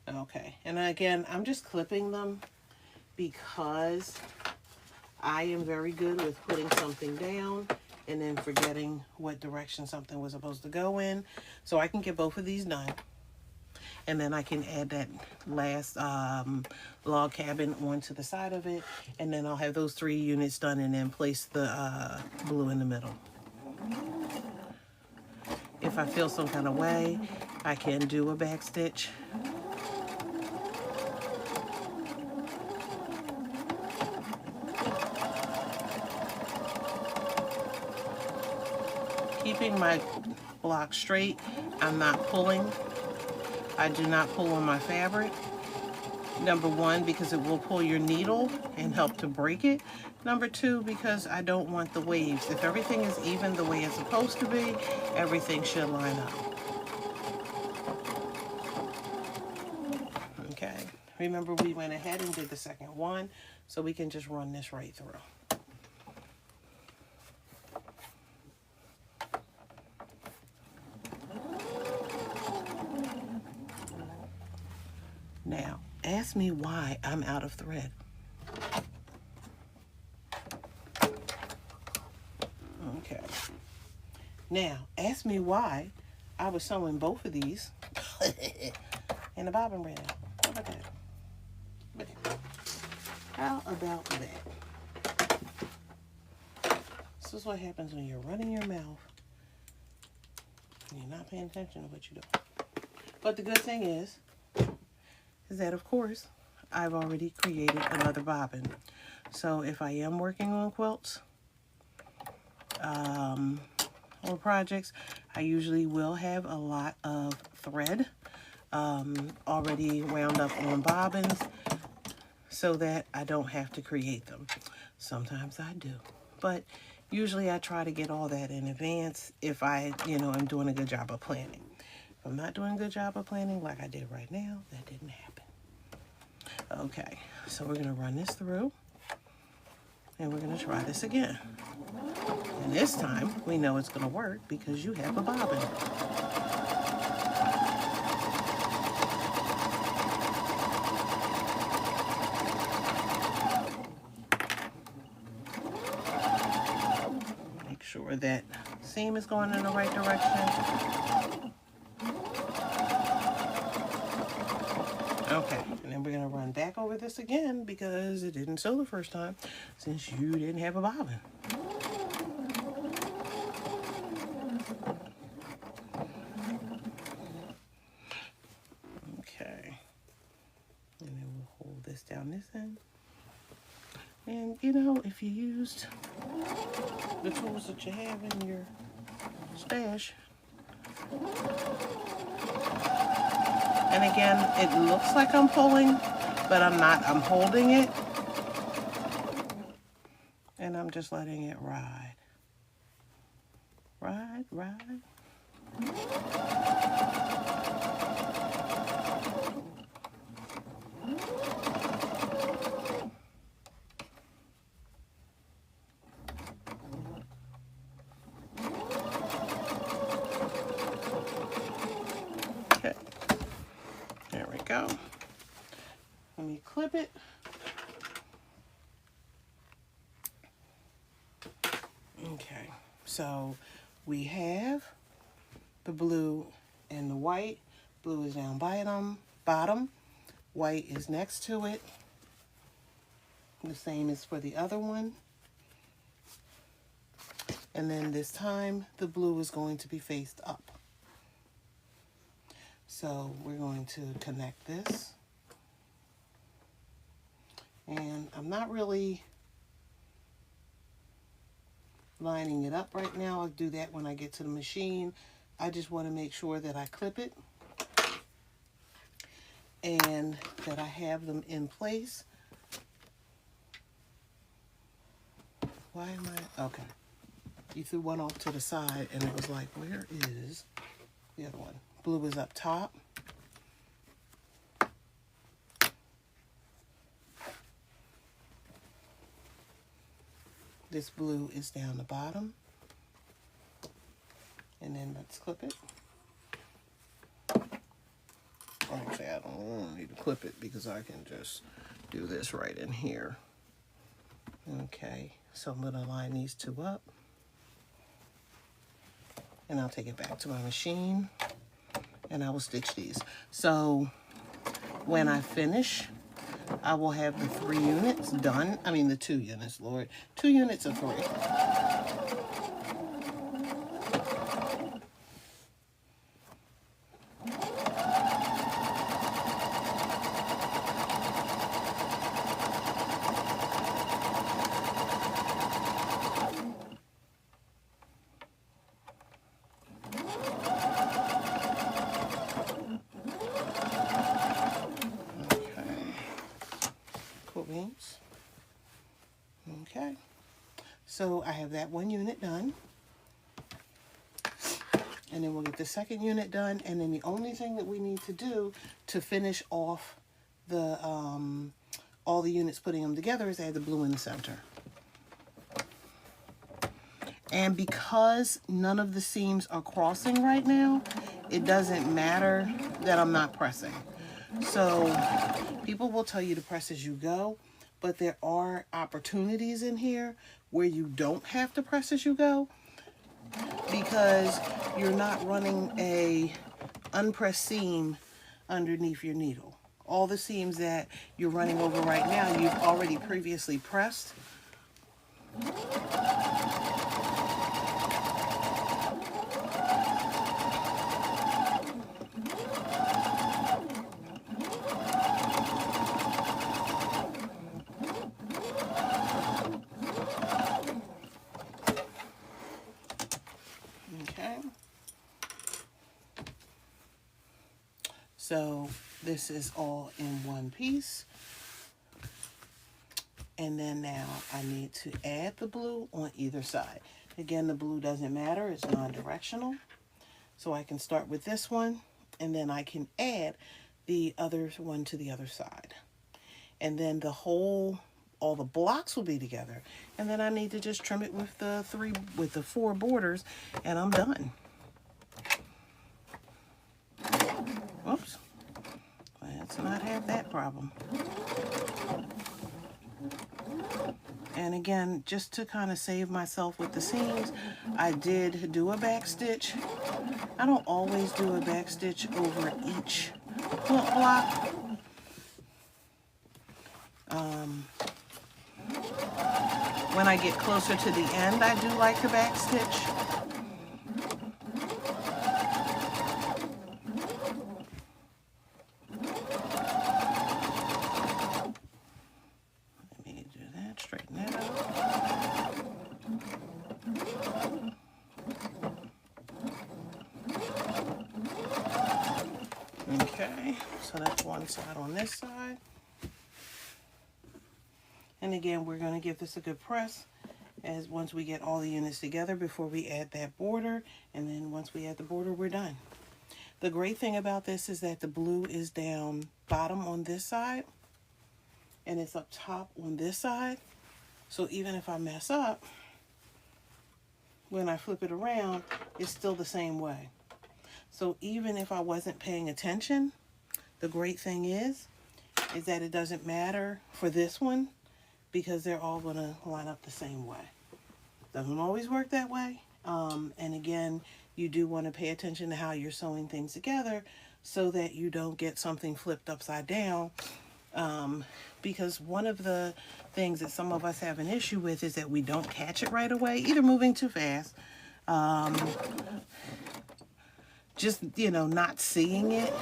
Okay. And again, I'm just clipping them because I am very good with putting something down and then forgetting what direction something was supposed to go in. So I can get both of these done. And then I can add that last log cabin onto the side of it. And then I'll have those 3 units done and then place the blue in the middle. If I feel some kind of way, I can do a back stitch. Keeping my block straight, I'm not pulling. I do not pull on my fabric. Number 1, because it will pull your needle and help to break it. Number 2, because I don't want the waves. If everything is even the way it's supposed to be, everything should line up. Okay. Remember, we went ahead and did the second one, so we can just run this right through. Now, ask me why I'm out of thread. Okay. Now, ask me why I was sewing both of these and the bobbin ran out. How about that? How about that? This is what happens when you're running your mouth and you're not paying attention to what you're doing. But the good thing is that, of course, I've already created another bobbin. So if I am working on quilts or projects, I usually will have a lot of thread already wound up on bobbins so that I don't have to create them. Sometimes I do, but usually I try to get all that in advance if I, am doing a good job of planning. If I'm not doing a good job of planning like I did right now, that didn't happen. Okay, So we're going to run this through, and we're going to try this again. And this time, we know it's going to work because you have a bobbin. Make sure that seam is going in the right direction. Okay, and then we're going to run back over this again because it didn't sew the first time since you didn't have a bobbin. Okay, and then we'll hold this down this end. And you know, if you used the tools that you have in your stash, and again, it looks like I'm pulling, but I'm not. I'm holding it, and I'm just letting it ride. Ride, ride. Okay, there we go. Let me clip it. Okay, so we have the blue and the white. Blue is down bottom. White is next to it. The same is for the other one. And then this time, the blue is going to be faced up. So we're going to connect this. And I'm not really lining it up right now. I'll do that when I get to the machine. I just want to make sure that I clip it and that I have them in place. Why am I? Okay. You threw one off to the side and it was like, where is the other one? Blue is up top. This blue is down the bottom. And then let's clip it. Actually, I don't need to clip it because I can just do this right in here. Okay, so I'm gonna line these two up. And I'll take it back to my machine and I will stitch these. So when I finish, I will have the 3 units done. I mean the 2 units, Lord. 2 units of 3. Okay, so I have that 1 unit done, and then we'll get the 2nd unit done, and then the only thing that we need to do to finish off the all the units, putting them together, is add the blue in the center. And because none of the seams are crossing right now, it doesn't matter that I'm not pressing. So people will tell you to press as you go, but there are opportunities in here where you don't have to press as you go because you're not running a unpressed seam underneath your needle. All the seams that you're running over right now, you've already previously pressed. So this is all in one piece. And then now I need to add the blue on either side. Again, the blue doesn't matter, it's non-directional. So I can start with this one and then I can add the other one to the other side. and then all the blocks will be together. And then I need to just trim it with the 4 borders, and I'm done. Oops. Let's not have that problem. And again, just to kind of save myself with the seams, I did do a back stitch. I don't always do a back stitch over each quilt block. When I get closer to the end, I do like to back stitch. Let me do that, straighten that out. Okay, so that's one side on this side. And again, we're going to give this a good press once we get all the units together before we add that border. And then once we add the border, we're done. The great thing about this is that the blue is down bottom on this side and it's up top on this side. So even if I mess up, when I flip it around, it's still the same way. So even if I wasn't paying attention, the great thing is that it doesn't matter for this one, because they're all going to line up the same way. Doesn't always work that way. And again, you do want to pay attention to how you're sewing things together so that you don't get something flipped upside down. Because one of the things that some of us have an issue with is that we don't catch it right away, either moving too fast, just, not seeing it.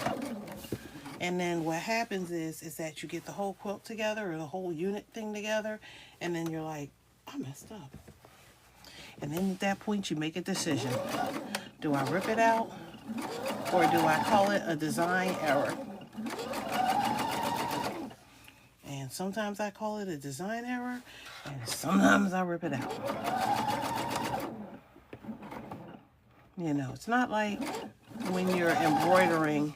And then what happens is that you get the whole quilt together or the whole unit thing together, and then you're like, I messed up. And then at that point, you make a decision. Do I rip it out, or do I call it a design error? And sometimes I call it a design error, and sometimes I rip it out. It's not like when you're embroidering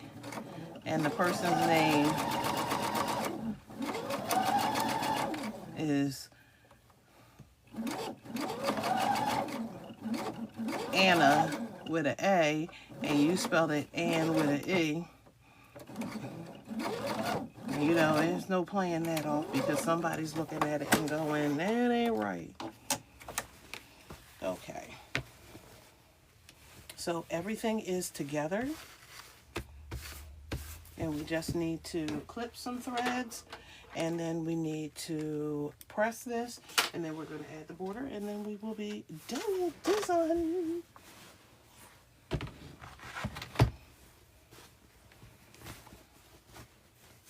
and the person's name is Anna with an A and you spelled it Ann with an E. There's no playing that off because somebody's looking at it and going, that ain't right. Okay. So everything is together. And we just need to clip some threads, and then we need to press this, and then we're going to add the border, and then we will be done with design.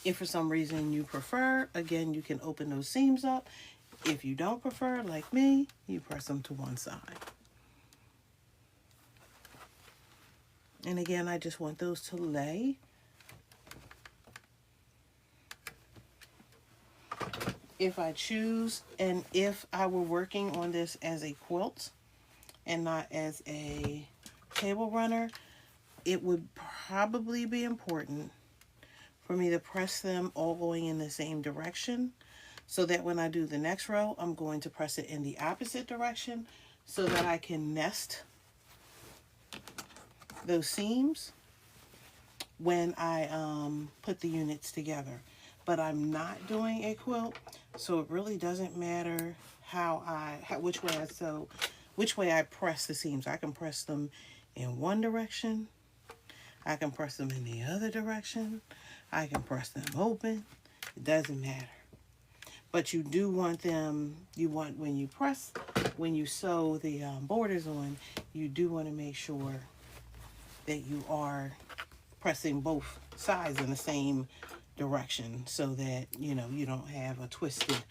If for some reason you prefer, again, you can open those seams up. If you don't prefer, like me, you press them to one side. And again, I just want those to lay. If I choose, and if I were working on this as a quilt and not as a table runner, it would probably be important for me to press them all going in the same direction, so that when I do the next row, I'm going to press it in the opposite direction so that I can nest those seams when I put the units together. But I'm not doing a quilt, so it really doesn't matter which way I sew, which way I press the seams. I can press them in one direction, I can press them in the other direction, I can press them open. It doesn't matter. But you do want them, when you sew the borders on, you do want to make sure that you are pressing both sides in the same direction, so that you don't have a twisted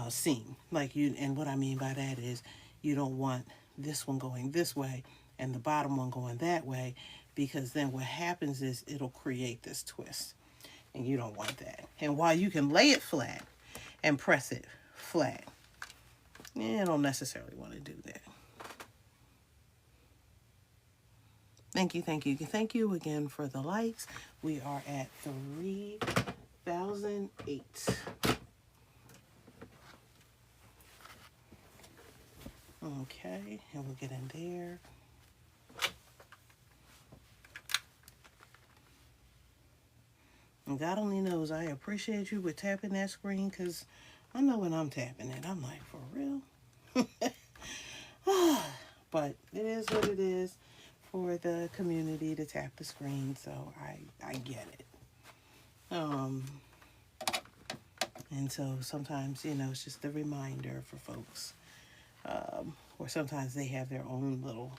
seam. And what I mean by that is you don't want this one going this way and the bottom one going that way, because then what happens is it'll create this twist, and you don't want that. And while you can lay it flat and press it flat, you don't necessarily want to do that. Thank you again for the likes. We are at 3,008. Okay, and we'll get in there. And God only knows I appreciate you with tapping that screen, because I know when I'm tapping it, I'm like, for real? But it is what it is for the community to tap the screen, so I get it. And so sometimes, it's just a reminder for folks. Or sometimes they have their own little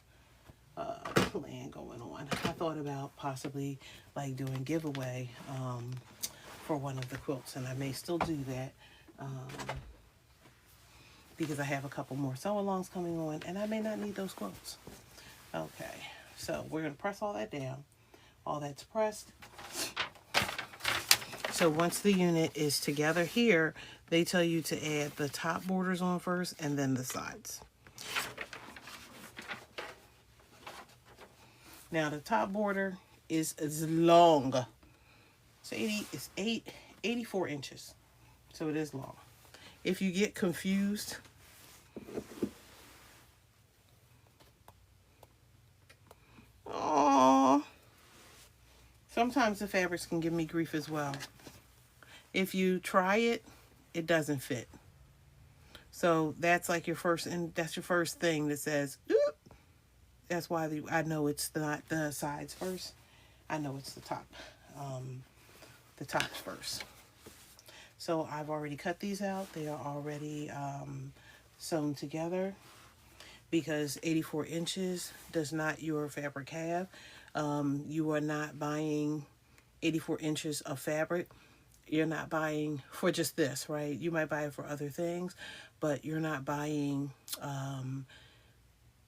plan going on. I thought about possibly like doing giveaway for one of the quilts, and I may still do that because I have a couple more sew-alongs coming on, and I may not need those quilts. Okay, so we're going to press all that down. All that's pressed. So once the unit is together here, they tell you to add the top borders on first and then the sides. Now the top border is long. It's 84 inches. So it is long. If you get confused, sometimes the fabrics can give me grief as well. If you try it, it doesn't fit. So that's like your first, and that's your first thing that says, oop. That's why I know it's not the sides first. I know it's the top, the tops first. So I've already cut these out. They are already sewn together, because 84 inches does not your fabric have. You are not buying 84 inches of fabric. You're not buying for just this, right? You might buy it for other things, but you're not buying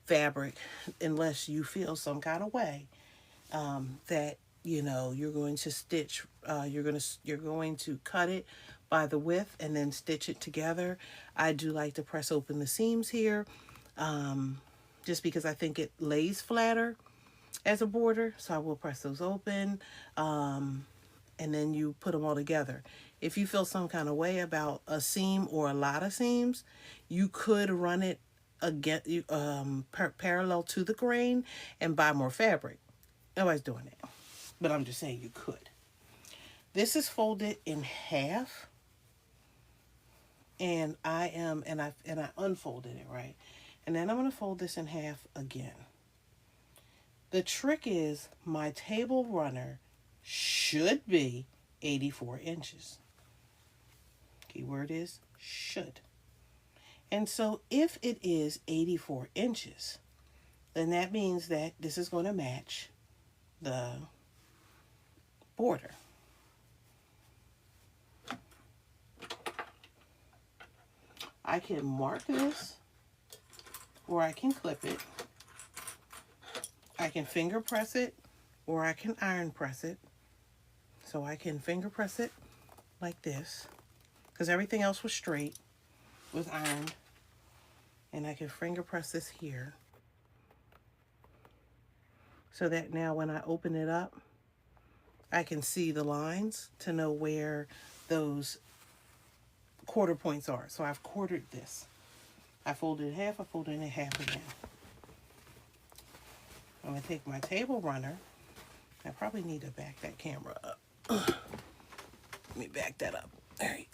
fabric unless you feel some kind of way that you're going to stitch. You're going to cut it by the width and then stitch it together. I do like to press open the seams here, just because I think it lays flatter as a border. So I will press those open. And then you put them all together. If you feel some kind of way about a seam or a lot of seams, you could run it again, parallel to the grain and buy more fabric. Nobody's doing it, but I'm just saying you could. This is folded in half, and I unfolded it, right? And then I'm going to fold this in half again. The trick is my table runner should be 84 inches. Keyword is should. And so if it is 84 inches, then that means that this is going to match the border. I can mark this, or I can clip it. I can finger press it, or I can iron press it. So I can finger press it like this, because everything else was straight, was ironed. And I can finger press this here, so that now when I open it up, I can see the lines to know where those quarter points are. So I've quartered this. I folded it in half, I folded it in half again. I'm going to take my table runner. I probably need to back that camera up. Let me back that up. There you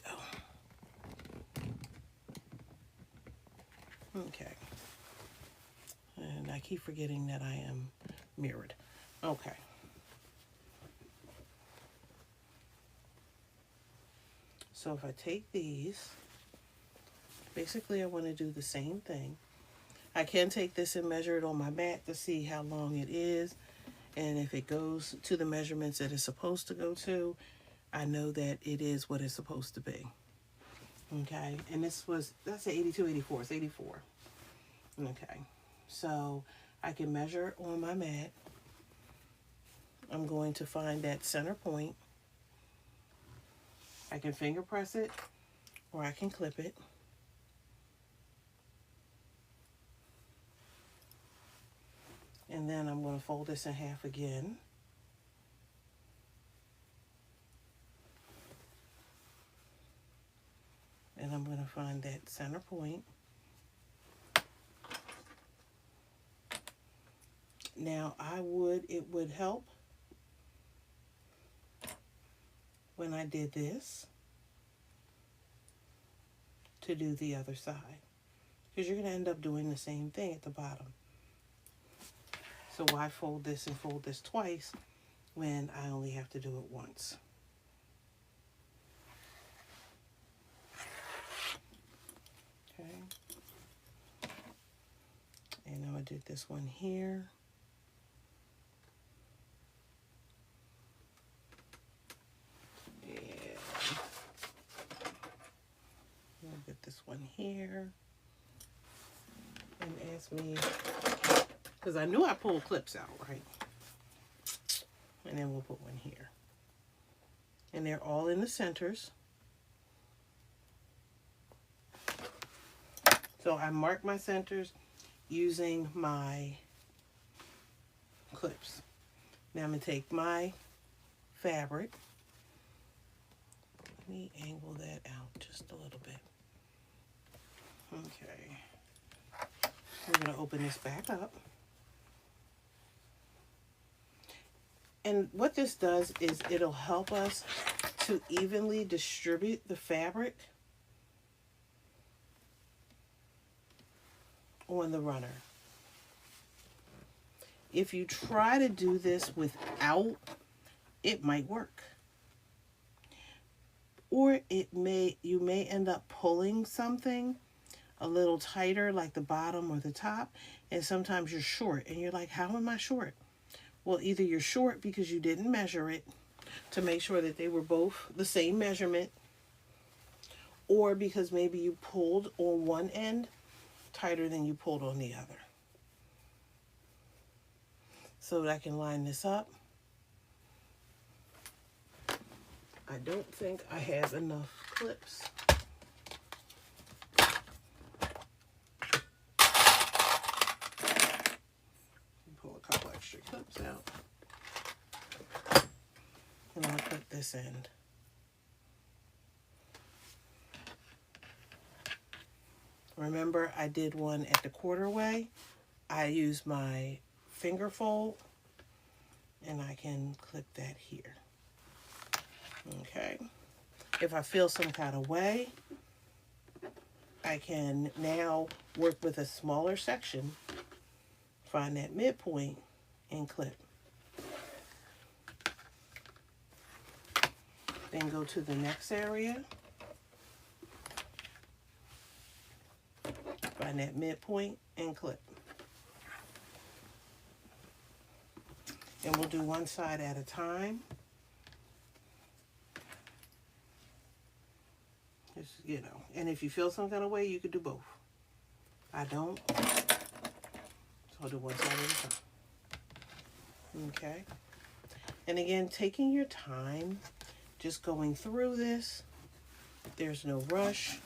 go. Okay. And I keep forgetting that I am mirrored. Okay. So if I take these, basically I want to do the same thing. I can take this and measure it on my mat to see how long it is. And if it goes to the measurements that it's supposed to go to, I know that it is what it's supposed to be. Okay, and that's 82, 84, it's 84. Okay, so I can measure on my mat. I'm going to find that center point. I can finger press it, or I can clip it. And then I'm going to fold this in half again. And I'm going to find that center point. Now it would help when I did this to do the other side, because you're going to end up doing the same thing at the bottom. So why fold this and fold this twice when I only have to do it once? Okay. And now I did this one here. And I'll get this one here. And ask me, because I knew I pulled clips out, right? And then we'll put one here. And they're all in the centers. So I mark my centers using my clips. Now I'm going to take my fabric. Let me angle that out just a little bit. Okay. We're going to open this back up. And what this does is it'll help us to evenly distribute the fabric on the runner. If you try to do this without, it might work. Or you may end up pulling something a little tighter, like the bottom or the top, and sometimes you're short and you're like, how am I short? Well, either you're short because you didn't measure it to make sure that they were both the same measurement, or because maybe you pulled on one end tighter than you pulled on the other. So that I can line this up. I don't think I have enough clips. Pull a couple extra clips out. And I'll put this end. Remember, I did one at the quarter way. I use my finger fold, and I can clip that here. Okay. If I feel some kind of way, I can now work with a smaller section, find that midpoint, and clip. Then go to the next area, find that midpoint, and clip. And we'll do one side at a time. Just, you know, and if you feel some kind of way, you could do both. I don't, so I'll do one side at a time. Okay. And again, taking your time, just going through this. There's no rush.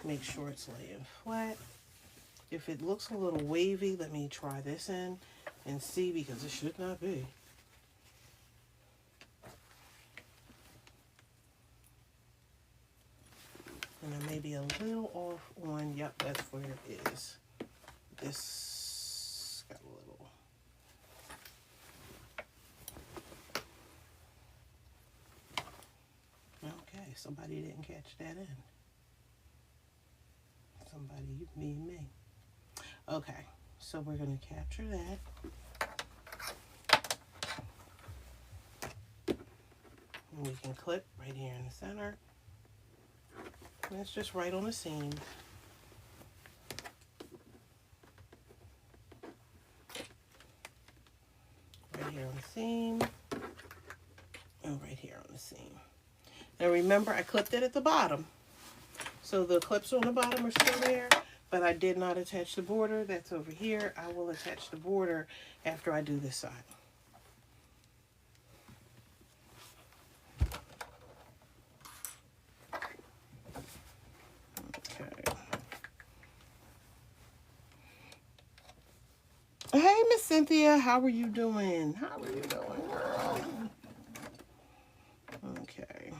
Make sure it's laying flat. If it looks a little wavy, let me try this in and see, because it should not be. And I may be a little off on, yep, that's where it is. This got a little. Okay, somebody didn't catch that in. Somebody, me. Okay, so we're going to capture that. And we can clip right here in the center. And it's just right on the seam. Right here on the seam. And right here on the seam. Now remember, I clipped it at the bottom. So the clips on the bottom are still there, but I did not attach the border. That's over here. I will attach the border after I do this side. Okay. Hey, Miss Cynthia, how are you doing? How are you doing, girl? Okay.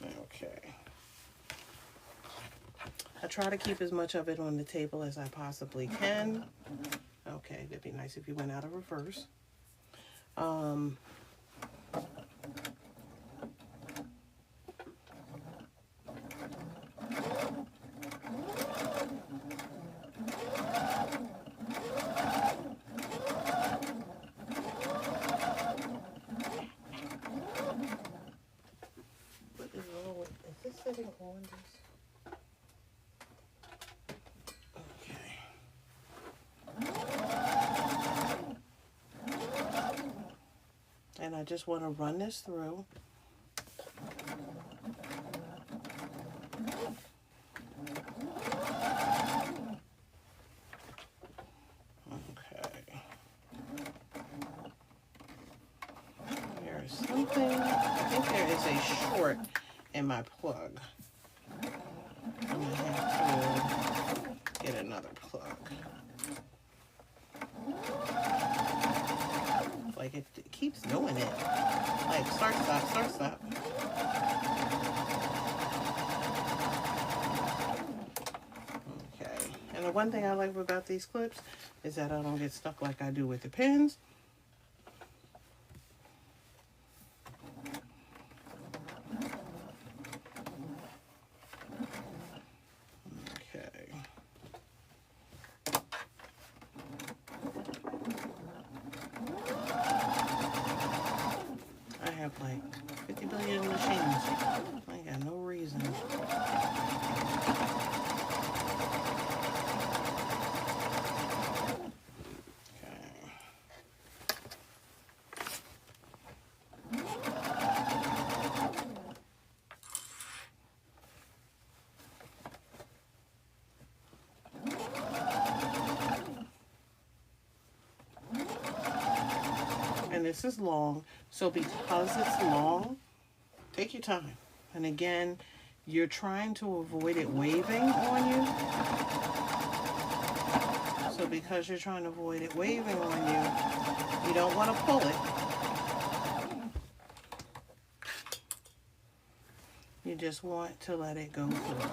Okay. I try to keep as much of it on the table as I possibly can. Okay, that'd be nice if you went out of reverse. What is wrong with, is this sitting on this? And I just want to run this through. Okay. There is something, I think there is a short in my plug. I'm going to have to get another plug. Like it keeps doing it. Like start, stop, start, stop. Okay. And the one thing I like about these clips is that I don't get stuck like I do with the pins. Okay. I have like 50 billion machines. I ain't got no reason. And this is long, so because it's long, take your time. And again, you're trying to avoid it waving on you. So because you're trying to avoid it waving on you, you don't want to pull it. You just want to let it go through.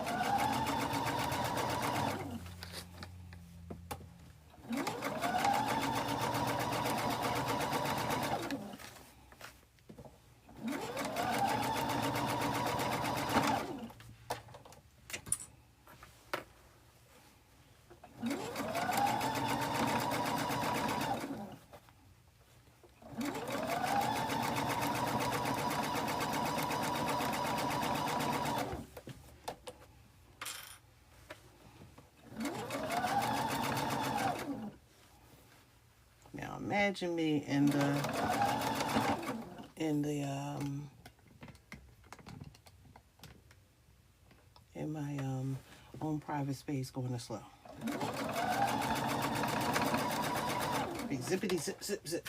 Imagine me in my own private space going to slow. Big zippity zip zip zip.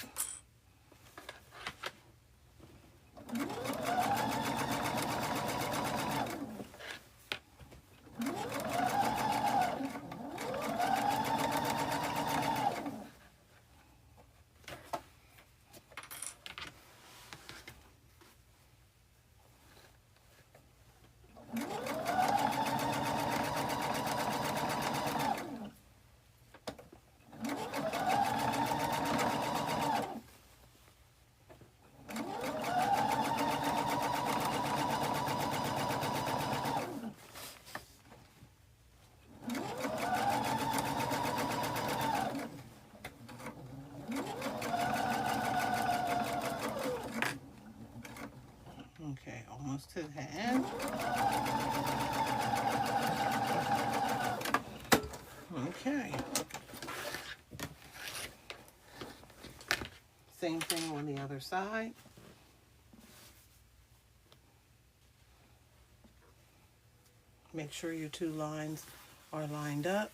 Okay, almost to the end. Okay. Same thing on the other side. Make sure your two lines are lined up.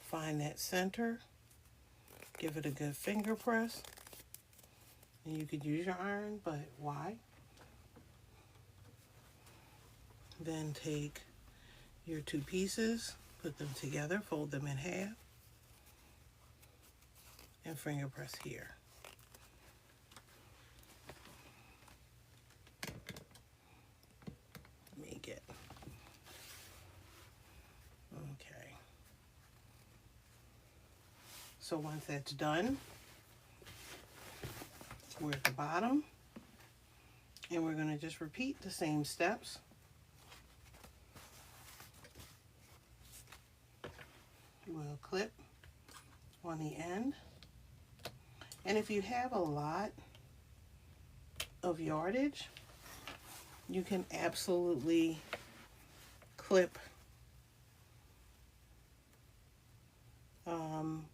Find that center. Give it a good finger press. And you could use your iron, but why? Then take your two pieces, put them together, fold them in half, and finger press here. Let me get So once that's done, we're at the bottom, and we're going to just repeat the same steps. We'll clip on the end, and if you have a lot of yardage, you can absolutely clip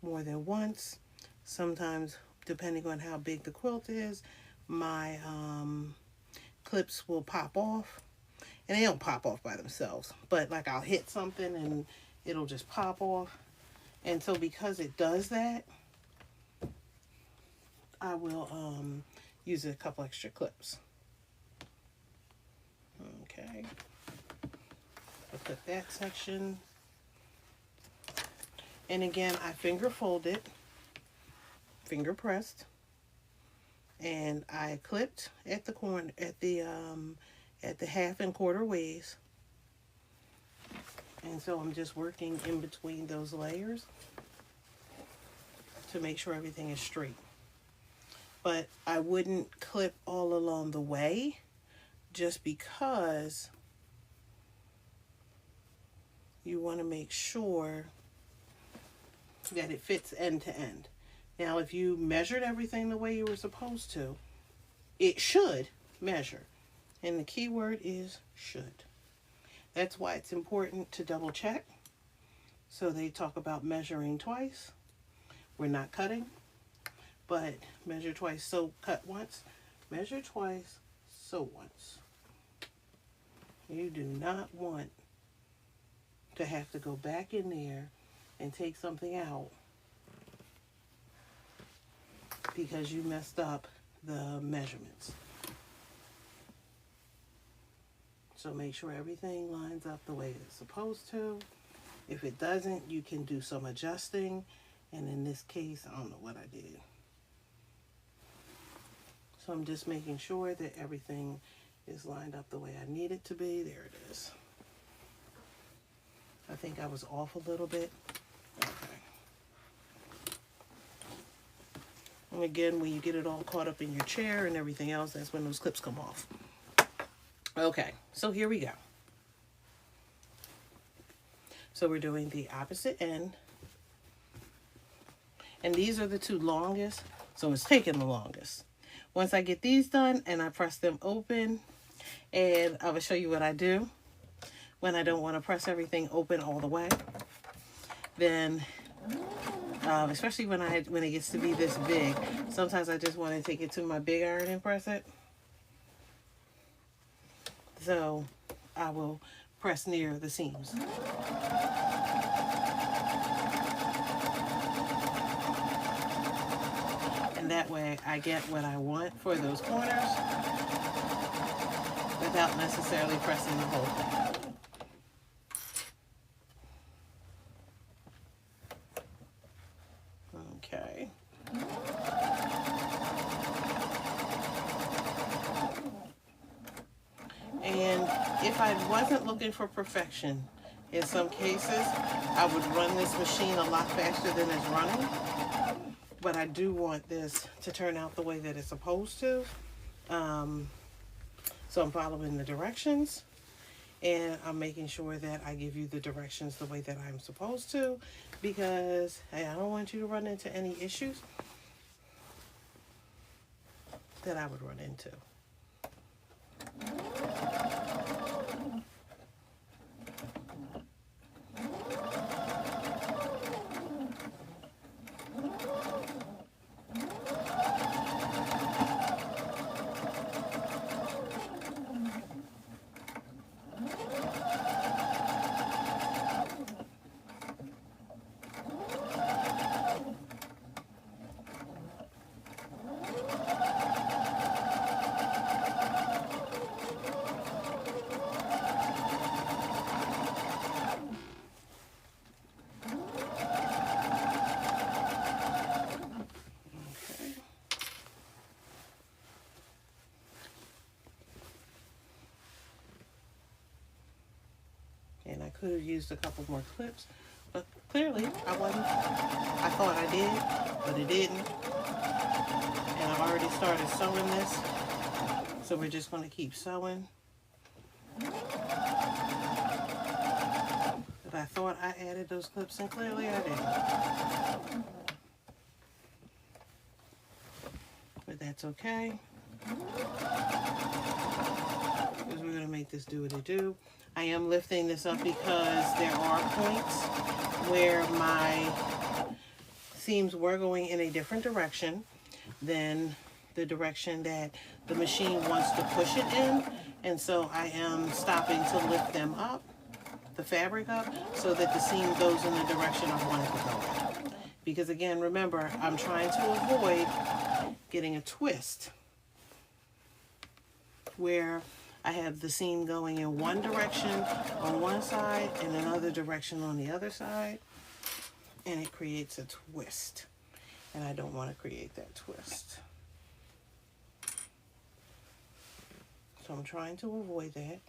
more than once. Sometimes, depending on how big the quilt is, my clips will pop off, and they don't pop off by themselves, but like I'll hit something and it'll just pop off. And so because it does that, I will use a couple extra clips. Okay, I'll put that section, and again I finger fold it, finger pressed, and I clipped at the corner, at the half and quarter ways. And so I'm just working in between those layers to make sure everything is straight. But I wouldn't clip all along the way, just because you want to make sure that it fits end to end. Now, if you measured everything the way you were supposed to, it should measure. And the key word is should. That's why it's important to double check. So they talk about measuring twice. We're not cutting, but measure twice, sew, cut once. Measure twice, sew once. You do not want to have to go back in there and take something out because you messed up the measurements. So make sure everything lines up the way it's supposed to. If it doesn't, you can do some adjusting. And in this case, I don't know what I did. So I'm just making sure that everything is lined up the way I need it to be. There it is. I think I was off a little bit. Okay. And again, when you get it all caught up in your chair and everything else, that's when those clips come off. Okay, so here we go. So we're doing the opposite end. And these are the two longest, so it's taking the longest. Once I get these done and I press them open, and I will show you what I do when I don't want to press everything open all the way. Then, especially when it gets to be this big, sometimes I just want to take it to my big iron and press it. So I will press near the seams. And that way I get what I want for those corners without necessarily pressing the whole thing. Okay. And if I wasn't looking for perfection, in some cases, I would run this machine a lot faster than it's running. But I do want this to turn out the way that it's supposed to. So I'm following the directions, and I'm making sure that I give you the directions the way that I'm supposed to, because hey, I don't want you to run into any issues that I would run into. And I could have used a couple more clips, But clearly I wasn't. I thought I did, but it didn't. And I've already started sewing this. So we're just going to keep sewing. But I thought I added those clips and clearly I didn't. But that's okay. Because we're going to make this do what it do. I am lifting this up because there are points where my seams were going in a different direction than the direction that the machine wants to push it in. And so I am stopping to lift them up, the fabric up, so that the seam goes in the direction I want it to go in. Because again, remember, I'm trying to avoid getting a twist where I have the seam going in one direction on one side and another direction on the other side, and it creates a twist. And I don't want to create that twist. So I'm trying to avoid that.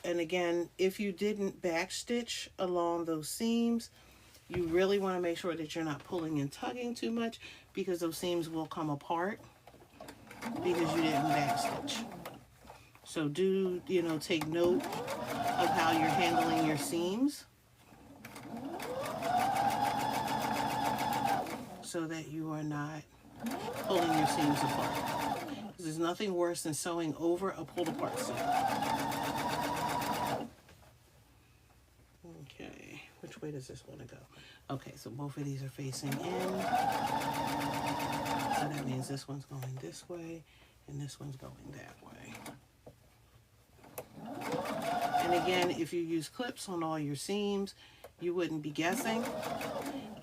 And again, if you didn't backstitch along those seams, you really want to make sure that you're not pulling and tugging too much, because those seams will come apart because you didn't backstitch. So do, take note of how you're handling your seams so that you are not pulling your seams apart. There's nothing worse than sewing over a pulled apart seam. Okay, which way does this want to go? Okay, so both of these are facing in. So that means this one's going this way and this one's going that way. And again, if you use clips on all your seams, you wouldn't be guessing.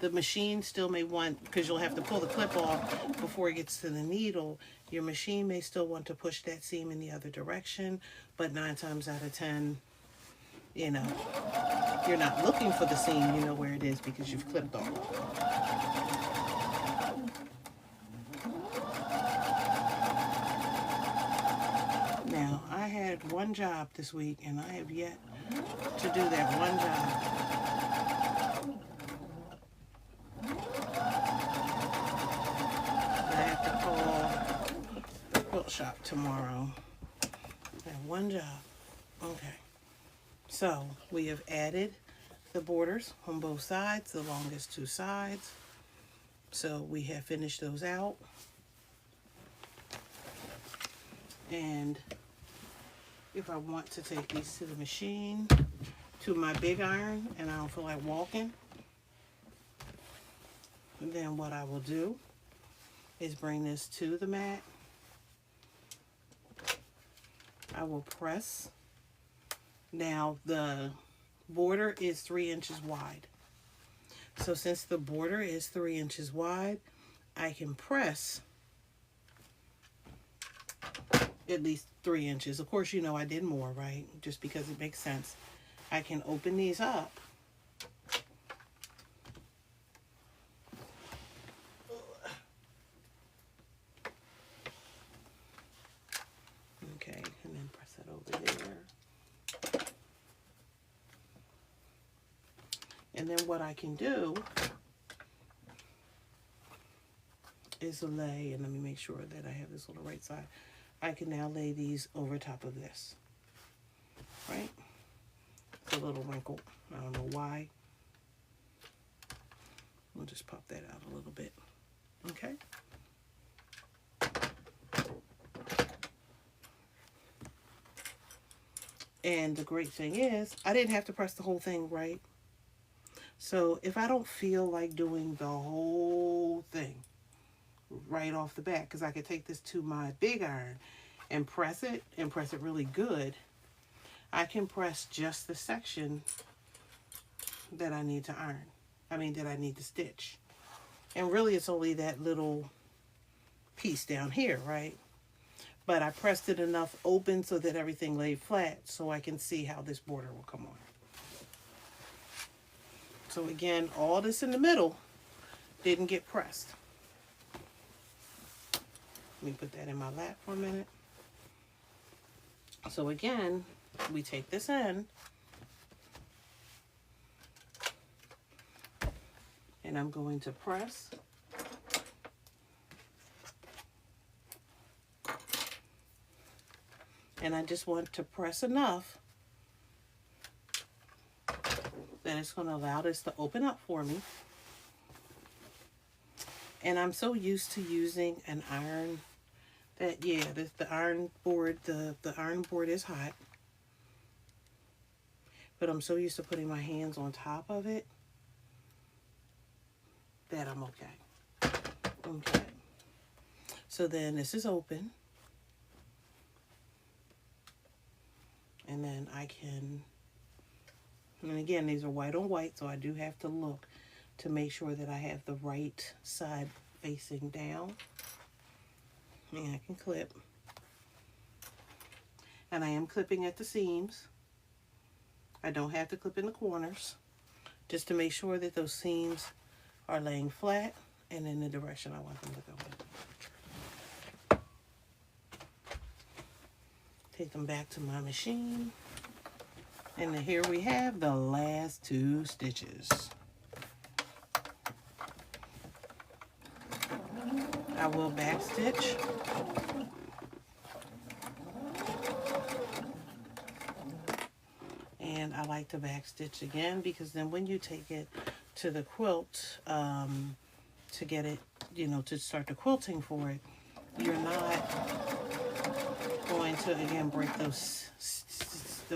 The machine still may want, because you'll have to pull the clip off before it gets to the needle, your machine may still want to push that seam in the other direction, but 9 times out of 10, you're not looking for the seam, you know where it is because you've clipped off. Now, I had one job this week, and I have yet to do that one job. I have to call the quilt shop tomorrow. I have one job. Okay. So, we have added the borders on both sides, the longest 2 sides. So, we have finished those out. And if I want to take these to the machine, to my big iron, and I don't feel like walking, then what I will do is bring this to the mat. I will press. Now the border is 3 inches wide. So since the border is 3 inches wide, I can press at least 3 inches. Of course, I did more, right? Just because it makes sense. I can open these up. Okay, and then press it over there. And then what I can do is lay, and let me make sure that I have this on the right side. I can now lay these over top of this, right? It's a little wrinkle. I don't know why. We'll just pop that out a little bit. Okay. And the great thing is, I didn't have to press the whole thing, right? So if I don't feel like doing the whole thing right off the bat, because I could take this to my big iron and press it really good, I can press just the section that I need to iron. That I need to stitch. And really it's only that little piece down here, right? But I pressed it enough open so that everything laid flat so I can see how this border will come on. So again, all this in the middle didn't get pressed. Let me put that in my lap for a minute. So again, we take this end and I'm going to press. And I just want to press enough that it's going to allow this to open up for me. And I'm so used to using an iron that, yeah, the iron board, the iron board is hot. But I'm so used to putting my hands on top of it that I'm okay. Okay. So then this is open. And then I can, and again, these are white on white, so I do have to look to make sure that I have the right side facing down. And I can clip. And I am clipping at the seams. I don't have to clip in the corners, just to make sure that those seams are laying flat and in the direction I want them to go in. Take them back to my machine. And then here we have the last 2 stitches. I will back stitch. And I like to back stitch again, because then when you take it to the quilt to get it, you know, to start the quilting for it, you're not going to again break those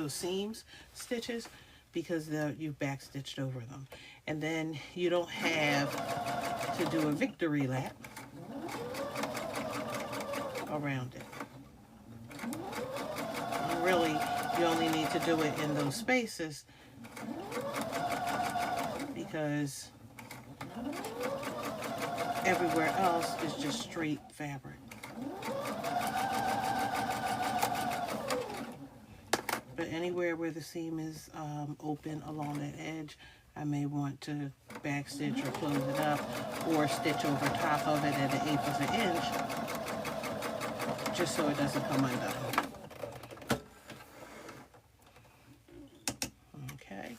seams stitches, because you've back stitched over them. And then you don't have to do a victory lap around it. Really, you only need to do it in those spaces, because everywhere else is just straight fabric. But anywhere where the seam is open along that edge, I may want to back stitch or close it up, or stitch over top of it at 1/8 of an inch, just so it doesn't come undone. Okay,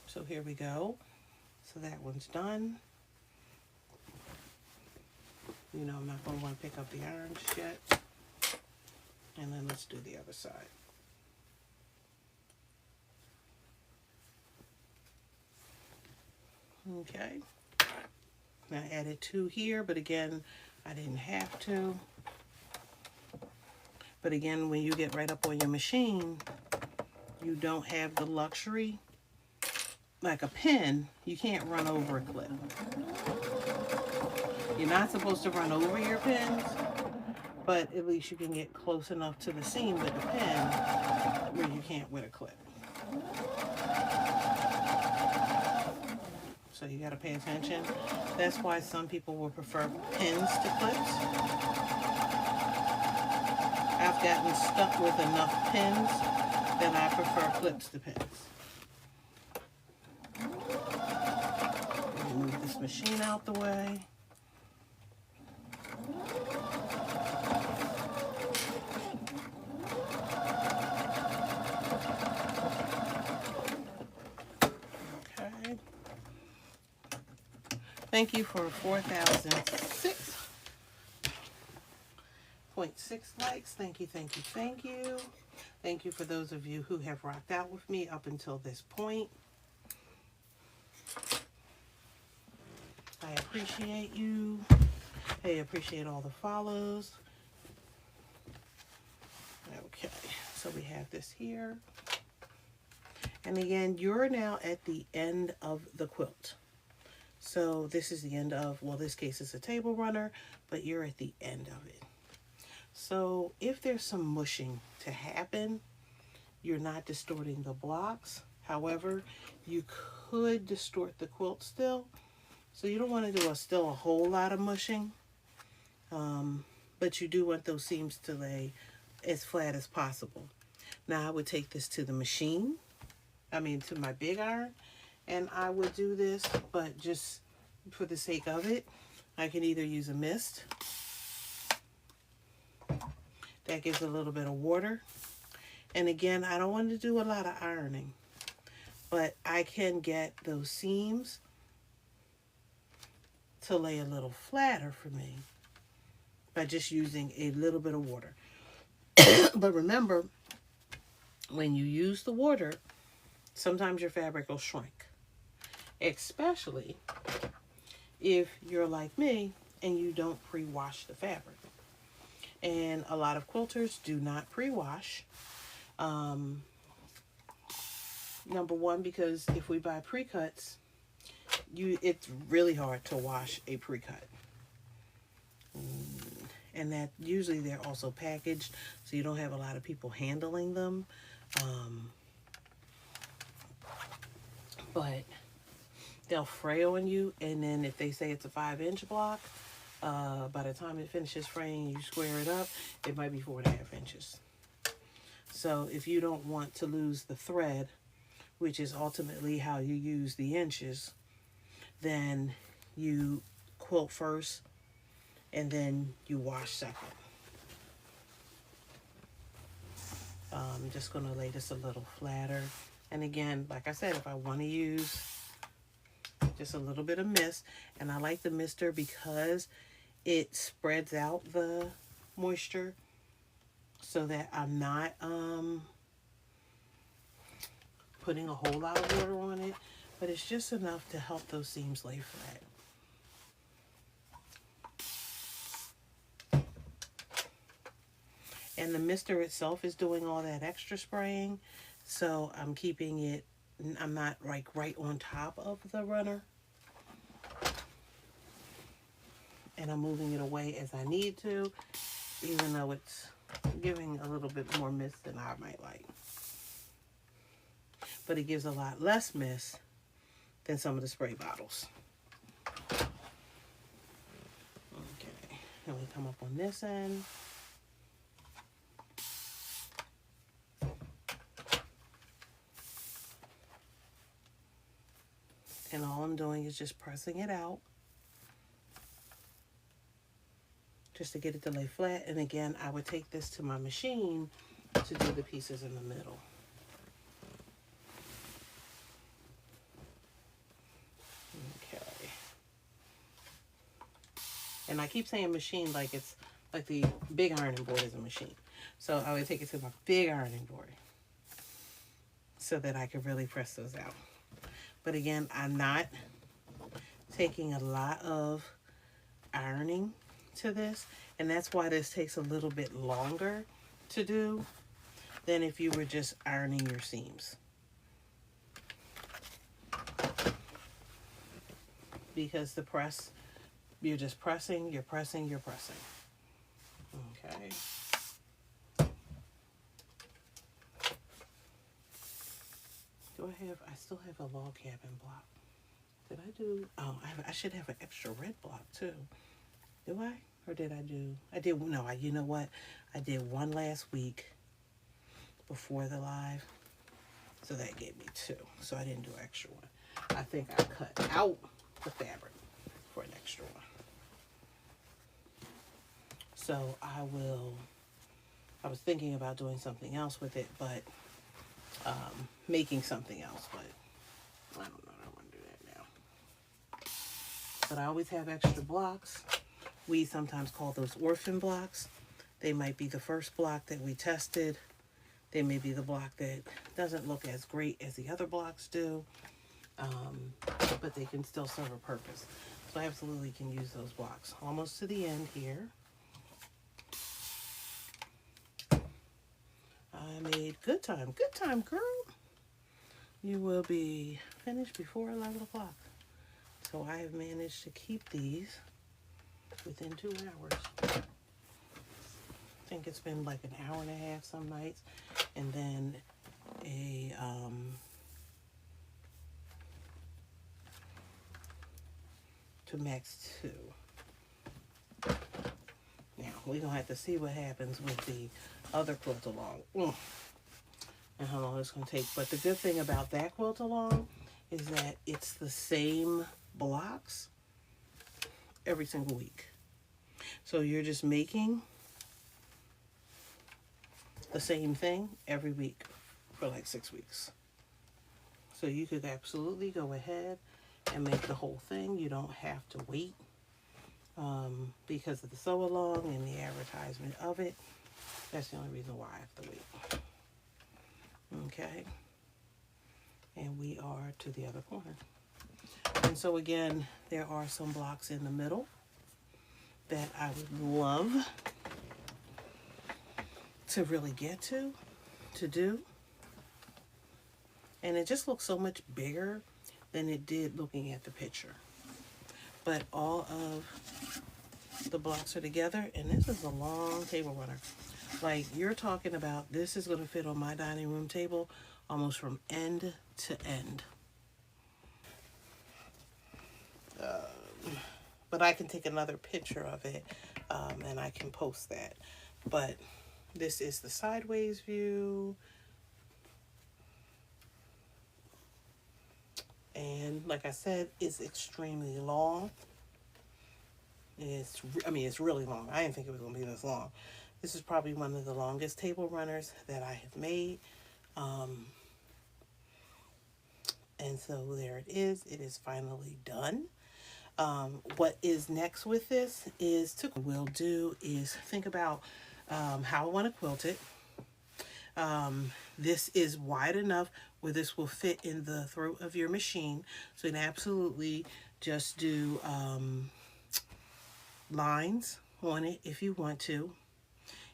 so here we go. So that one's done. You know, I'm not going to want to pick up the iron just yet. And then let's do the other side. Okay, I added 2 here, but again, I didn't have to. But again, when you get right up on your machine, you don't have the luxury. Like a pin, you can't run over a clip. You're not supposed to run over your pins, but at least you can get close enough to the seam with the pin where you can't with a clip. So you got to pay attention. That's why some people will prefer pins to clips. I've gotten stuck with enough pins that I prefer clips to pins. Move this machine out the way. Thank you for 4,006.6 likes. Thank you, thank you, thank you. Thank you for those of you who have rocked out with me up until this point. I appreciate you. I appreciate all the follows. Okay, so we have this here. And again, you're now at the end of the quilt. So this is the end of, well, this case is a table runner, but you're at the end of it. So if there's some mushing to happen, you're not distorting the blocks. However, you could distort the quilt still. So you don't want to do still a whole lot of mushing, but you do want those seams to lay as flat as possible. Now I would take this to the machine, to my big iron, and I would do this, but just for the sake of it, I can either use a mist. That gives a little bit of water. And again, I don't want to do a lot of ironing, but I can get those seams to lay a little flatter for me by just using a little bit of water. But remember, when you use the water, sometimes your fabric will shrink, especially if you're like me and you don't pre-wash the fabric. And a lot of quilters do not pre-wash. Number one, because if we buy pre-cuts, it's really hard to wash a pre-cut. And that usually they're also packaged, so you don't have a lot of people handling them. But they'll fray on you, and then if they say it's a 5-inch block, by the time it finishes fraying, you square it up, it might be 4.5 inches. So if you don't want to lose the thread, which is ultimately how you use the inches, then you quilt first and then you wash second. I'm just going to lay this a little flatter. And again, like I said, if I want to use just a little bit of mist, and I like the mister because it spreads out the moisture so that I'm not putting a whole lot of water on it, but it's just enough to help those seams lay flat. And the mister itself is doing all that extra spraying, so I'm keeping it, I'm not like right on top of the runner, and I'm moving it away as I need to, even though it's giving a little bit more mist than I might like. But it gives a lot less mist than some of the spray bottles. Okay, and we come up on this end. And all I'm doing is just pressing it out, just to get it to lay flat. And again, I would take this to my machine to do the pieces in the middle. Okay. And I keep saying machine like it's like the big ironing board is a machine. So I would take it to my big ironing board so that I could really press those out. But again, I'm not taking a lot of ironing to this, and that's why this takes a little bit longer to do than if you were just ironing your seams. Because the press, you're just pressing, you're pressing, you're pressing. Okay. I still have a log cabin block. Did I do, oh, I should have an extra red block too. Do I? Or did I do, no, you know what? I did one last week before the live. So that gave me 2. So I didn't do an extra one. I think I cut out the fabric for an extra one. So I was thinking about doing something else with it, but making something else, but I don't know. I don't want to do that now. But I always have extra blocks. We sometimes call those orphan blocks. They might be the first block that we tested. They may be the block that doesn't look as great as the other blocks do, but they can still serve a purpose. So I absolutely can use those blocks. Almost to the end here. I made good time. Good time, girl. You will be finished before 11 o'clock. So I have managed to keep these within 2 hours. I think it's been like an hour and a half some nights. And then to max 2. Now, we're going to have to see what happens with the other quilt along. And how long it's going to take. But the good thing about that quilt along is that it's the same blocks every single week. So you're just making the same thing every week for like 6 weeks. So you could absolutely go ahead and make the whole thing. You don't have to wait because of the sew along and the advertisement of it. That's the only reason why I have to wait. Okay. And we are to the other corner. And so again, there are some blocks in the middle that I would love to really get to do. And it just looks so much bigger than it did looking at the picture. But all of the blocks are together, and this is a long table runner. Like, you're talking about, this is going to fit on my dining room table almost from end to end. But I can take another picture of it, and I can post that. But this is the sideways view. And like I said, it's extremely long. It's really long. I didn't think it was going to be this long. This is probably one of the longest table runners that I have made. And so there it is. It is finally done. What is next with this is think about how I want to quilt it. This is wide enough where this will fit in the throat of your machine. So you can absolutely just do lines on it if you want to.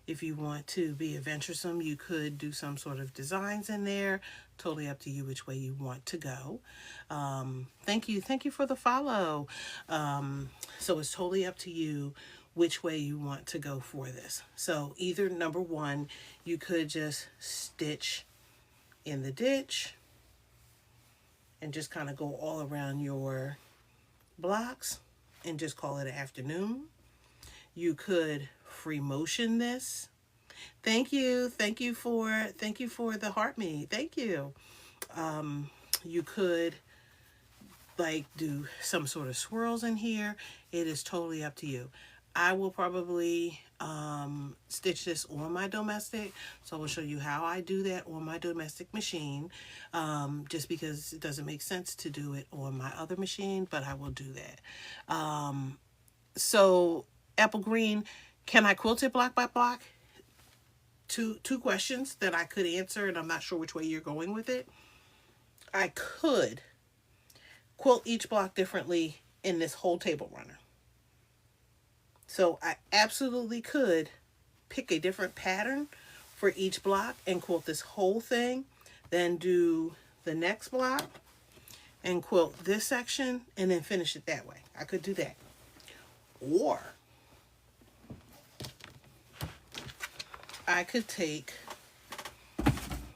If you want to be adventuresome, you could do some sort of designs in there. Totally up to you which way you want to go. Thank you for the follow. So it's totally up to you which way you want to go for this. So either number one, you could just stitch in the ditch and just kind of go all around your blocks and just call it an afternoon. You could free motion this. Thank you for the heart me. Thank you. You could like do some sort of swirls in here. It is totally up to you. I will probably stitch this on my domestic, so I will show you how I do that on my domestic machine, just because it doesn't make sense to do it on my other machine, but I will do that. So apple green, can I quilt it block by block? Two questions that I could answer, and I'm not sure which way you're going with it. I could quilt each block differently in this whole table runner. So I absolutely could pick a different pattern for each block and quilt this whole thing, then do the next block and quilt this section and then finish it that way. I could do that. Or I could take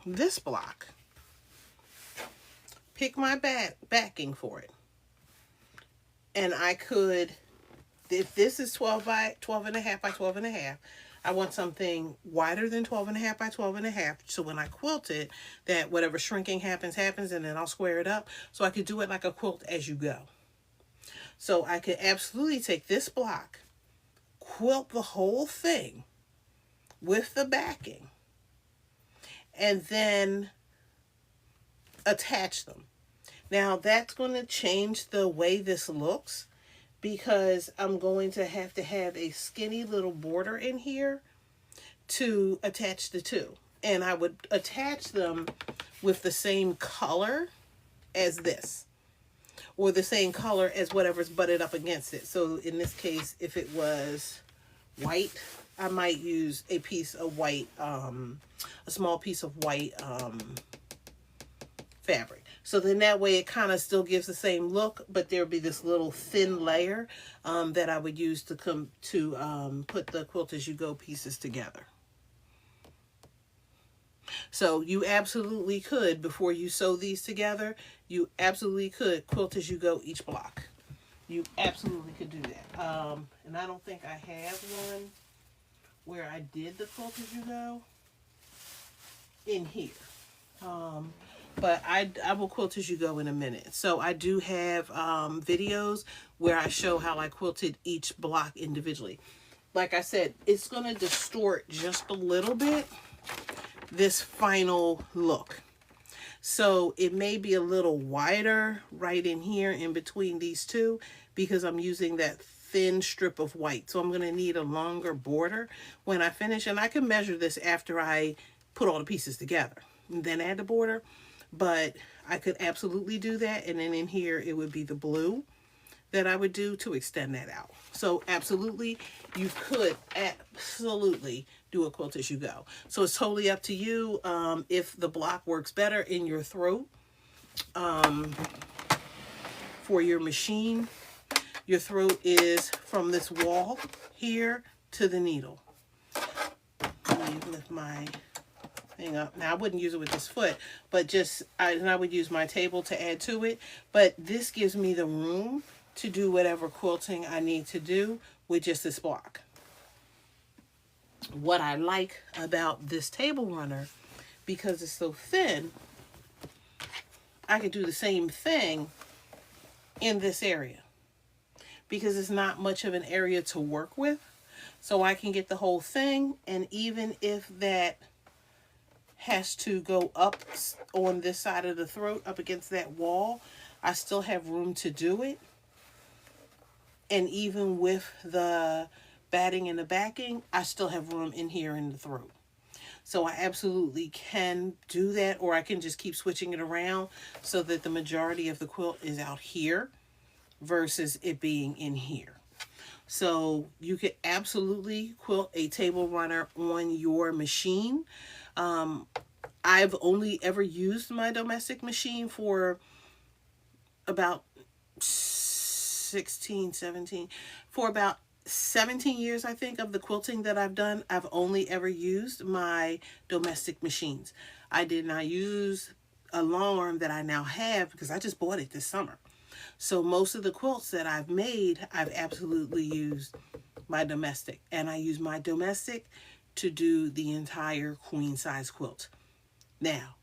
this block, pick my backing for it, and I could, if this is 12 by 12 and a half by 12 and a half, I want something wider than 12 and a half by 12 and a half. So when I quilt it, that whatever shrinking happens, and then I'll square it up. So I could do it like a quilt as you go. So I could absolutely take this block, quilt the whole thing with the backing, and then attach them. Now that's going to change the way this looks, because I'm going to have a skinny little border in here to attach the two. And I would attach them with the same color as this, or the same color as whatever's butted up against it. So in this case, if it was white, I might use a piece of white, a small piece of white fabric. So then that way it kind of still gives the same look, but there'll be this little thin layer that I would use to put the quilt as you go pieces together. So you absolutely could, before you sew these together, you absolutely could quilt as you go each block. You absolutely could do that. And I don't think I have one where I did the quilt as you go in here. But I will quilt as you go in a minute. So I do have videos where I show how I quilted each block individually. Like I said, it's going to distort just a little bit this final look. So it may be a little wider right in here in between these two, because I'm using that thin strip of white. So I'm going to need a longer border when I finish. And I can measure this after I put all the pieces together and then add the border. But I could absolutely do that. And then in here, it would be the blue that I would do to extend that out. So absolutely, you could absolutely do a quilt as you go. So it's totally up to you if the block works better in your throat for your machine. Your throat is from this wall here to the needle. Let me lift my thing up. Now I wouldn't use it with this foot, but I would use my table to add to it. But this gives me the room to do whatever quilting I need to do with just this block. What I like about this table runner, because it's so thin, I could do the same thing in this area because it's not much of an area to work with. So I can get the whole thing, and even if that has to go up on this side of the throat up against that wall, I still have room to do it. And even with the batting and the backing, I still have room in here in the throat. So I absolutely can do that, or I can just keep switching it around so that the majority of the quilt is out here versus it being in here. So you could absolutely quilt a table runner on your machine. I've only ever used my domestic machine for about 17 years, I think, of the quilting that I've done. I've only ever used my domestic machines. I did not use a long arm that I now have because I just bought it this summer. So most of the quilts that I've made, I've absolutely used my domestic. And I use my domestic to do the entire queen size quilt. Now,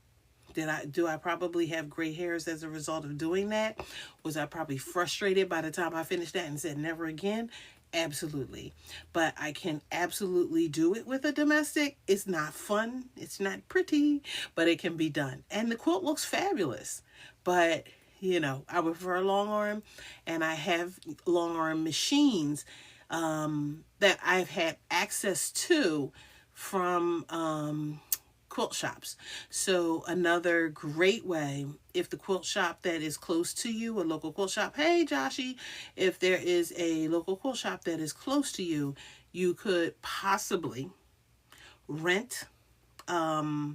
do I probably have gray hairs as a result of doing that? Was I probably frustrated by the time I finished that and said never again? Absolutely. But I can absolutely do it with a domestic. It's not fun. It's not pretty, but it can be done. And the quilt looks fabulous. But, you know, I prefer a long arm, and I have long arm machines that I've had access to from quilt shops. So another great way, if the quilt shop that is close to you, a local quilt shop, hey Joshy, if there is a local quilt shop that is close to you, you could possibly rent a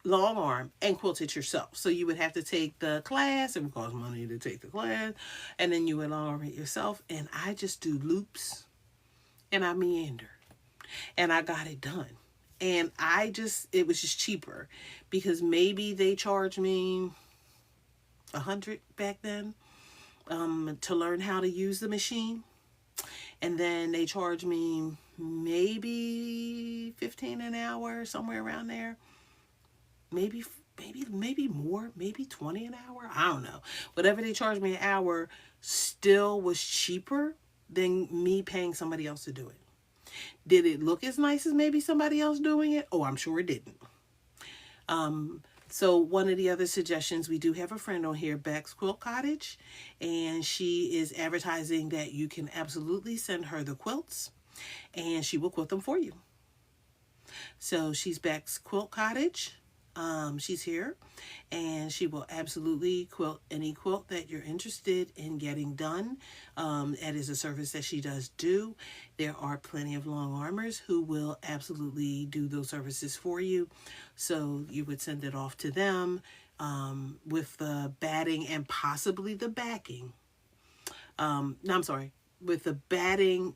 long arm and quilt it yourself. So you would have to take the class. It would cost money to take the class, and then you would long arm it yourself. And I just do loops and I meander, and I got it done. And it was just cheaper because maybe they charged me $100 back then to learn how to use the machine. And then they charged me maybe $15 an hour, somewhere around there. Maybe more, maybe 20 an hour. I don't know. Whatever they charged me an hour still was cheaper than me paying somebody else to do it. Did it look as nice as maybe somebody else doing it? Oh, I'm sure it didn't. So one of the other suggestions, we do have a friend on here, Beck's Quilt Cottage, and she is advertising that you can absolutely send her the quilts and she will quilt them for you. So she's Beck's Quilt Cottage. She's here, and she will absolutely quilt any quilt that you're interested in getting done. That is a service that she does do. There are plenty of long armers who will absolutely do those services for you. So you would send it off to them with the batting and possibly the backing. No, I'm sorry. With the backing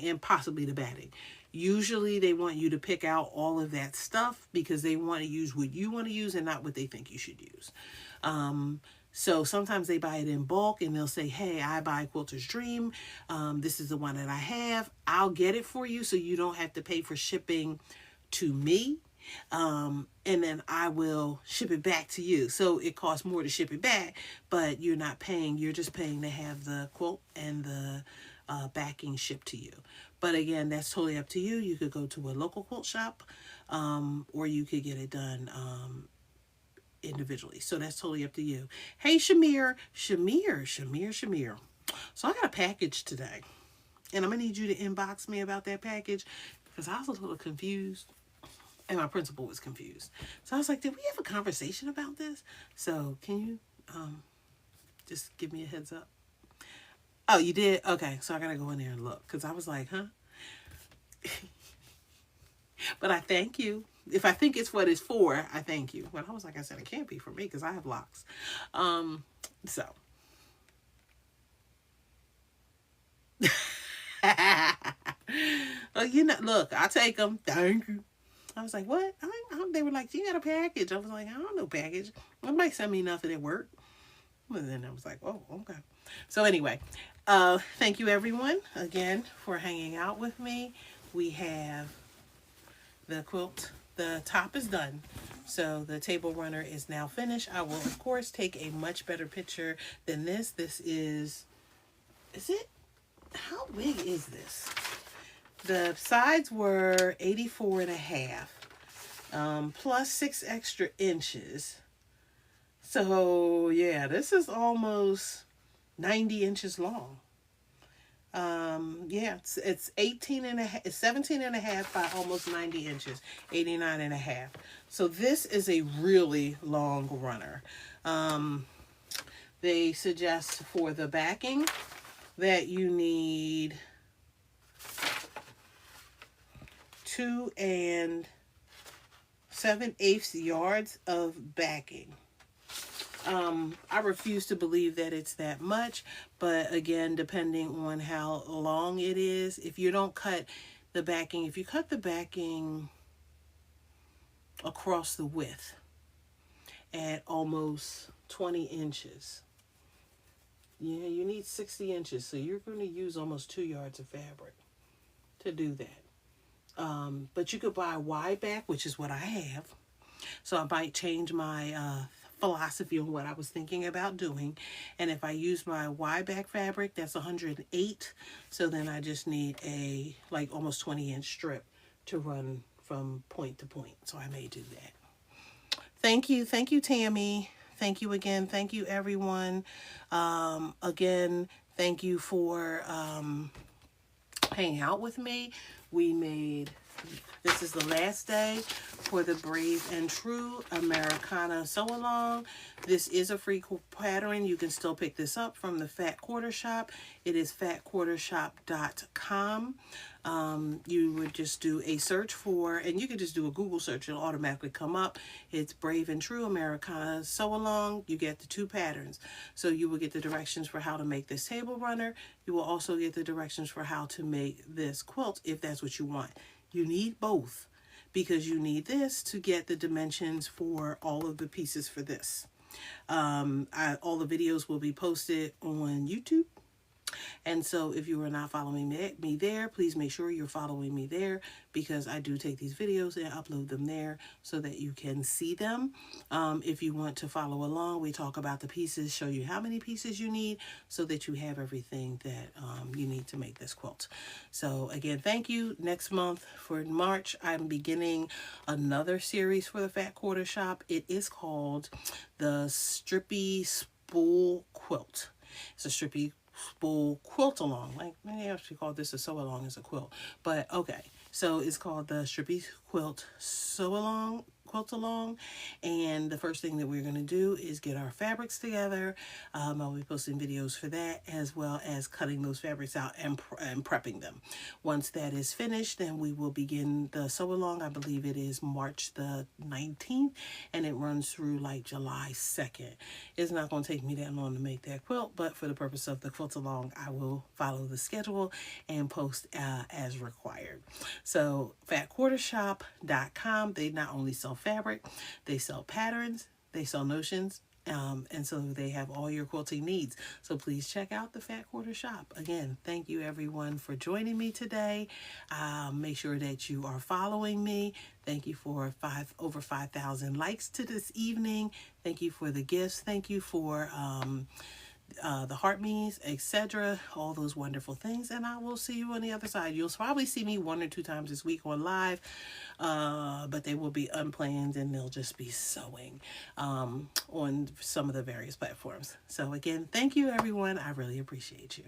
and possibly the batting. Usually they want you to pick out all of that stuff because they want to use what you want to use and not what they think you should use. So sometimes they buy it in bulk and they'll say, hey, I buy Quilter's Dream. This is the one that I have. I'll get it for you so you don't have to pay for shipping to me. And then I will ship it back to you. So it costs more to ship it back, but you're not paying. You're just paying to have the quilt and the backing shipped to you. But again, that's totally up to you. You could go to a local quilt shop, or you could get it done individually. So that's totally up to you. Hey, Shamir. So I got a package today, and I'm gonna need you to inbox me about that package because I was a little confused, and my principal was confused. So I was like, "Did we have a conversation about this?" So can you just give me a heads up? Oh, you did? Okay, so I gotta go in there and look because I was like, "Huh?" But I thank you. If I think it's what it's for, I thank you. But I was like, I said, it can't be for me because I have locks. So. Well, look, I take them. Thank you. I was like, what? They were like, you got a package. I was like, I don't know package. Nobody sent me nothing at work. And then I was like, oh, okay. So anyway, thank you everyone again for hanging out with me. We have the quilt. The top is done. So the table runner is now finished. I will, of course, take a much better picture than this. This is it? How big is this? The sides were 84 and a half, plus 6 extra inches. So yeah, this is almost 90 inches long. Yeah, it's 18 and a half, it's 17 and a half by almost 90 inches, 89 and a half. So this is a really long runner. They suggest for the backing that you need 2 7/8 yards of backing. I refuse to believe that it's that much, but again, depending on how long it is, if you don't cut the backing, if you cut the backing across the width at almost 20 inches, yeah, you need 60 inches, so you're going to use almost 2 yards of fabric to do that. But you could buy a wide back, which is what I have. So I might change my philosophy on what I was thinking about doing. And if I use my wide back fabric, that's 108. So then I just need a like almost 20-inch strip to run from point to point. So I may do that. Thank you. Thank you, Tammy. Thank you again. Thank you, everyone. Again, thank you for hanging out with me. This is the last day for the Brave and True Americana Sew Along. This is a free pattern. You can still pick this up from the Fat Quarter Shop. It is fatquartershop.com. You would just do a search for, and you could just do a Google search. It'll automatically come up. It's Brave and True Americana Sew Along. You get the 2 patterns. So you will get the directions for how to make this table runner. You will also get the directions for how to make this quilt if that's what you want. You need both because you need this to get the dimensions for all of the pieces for this. All the videos will be posted on YouTube. And so if you are not following me there, please make sure you're following me there because I do take these videos and upload them there so that you can see them. If you want to follow along, we talk about the pieces, show you how many pieces you need so that you have everything that you need to make this quilt. So again, thank you. Next month for March, I'm beginning another series for the Fat Quarter Shop. It is called the Strippy Spool Quilt. It's a strippy spool quilt along. Like maybe I should call this a sew along as a quilt, but okay. So it's called the Strippy Quilt Sew Along, Quilt Along, and the first thing that we're going to do is get our fabrics together. I'll be posting videos for that as well as cutting those fabrics out and prepping them. Once that is finished, then we will begin the sew along. I believe it is March the 19th, and it runs through like July 2nd. It's not going to take me that long to make that quilt, but for the purpose of the quilt along, I will follow the schedule and post as required. So fatquartershop.com, they not only sell fabric, they sell patterns, they sell notions, and so they have all your quilting needs. So please check out the Fat Quarter Shop. Again, thank you everyone for joining me today. Make sure that you are following me. Thank you for over 5,000 likes to this evening. Thank you for the gifts. Thank you for the heart me's, etc. All those wonderful things. And I will see you on the other side. You'll probably see me 1 or 2 times this week on live, but they will be unplanned and they'll just be sewing on some of the various platforms. So again, thank you everyone. I really appreciate you.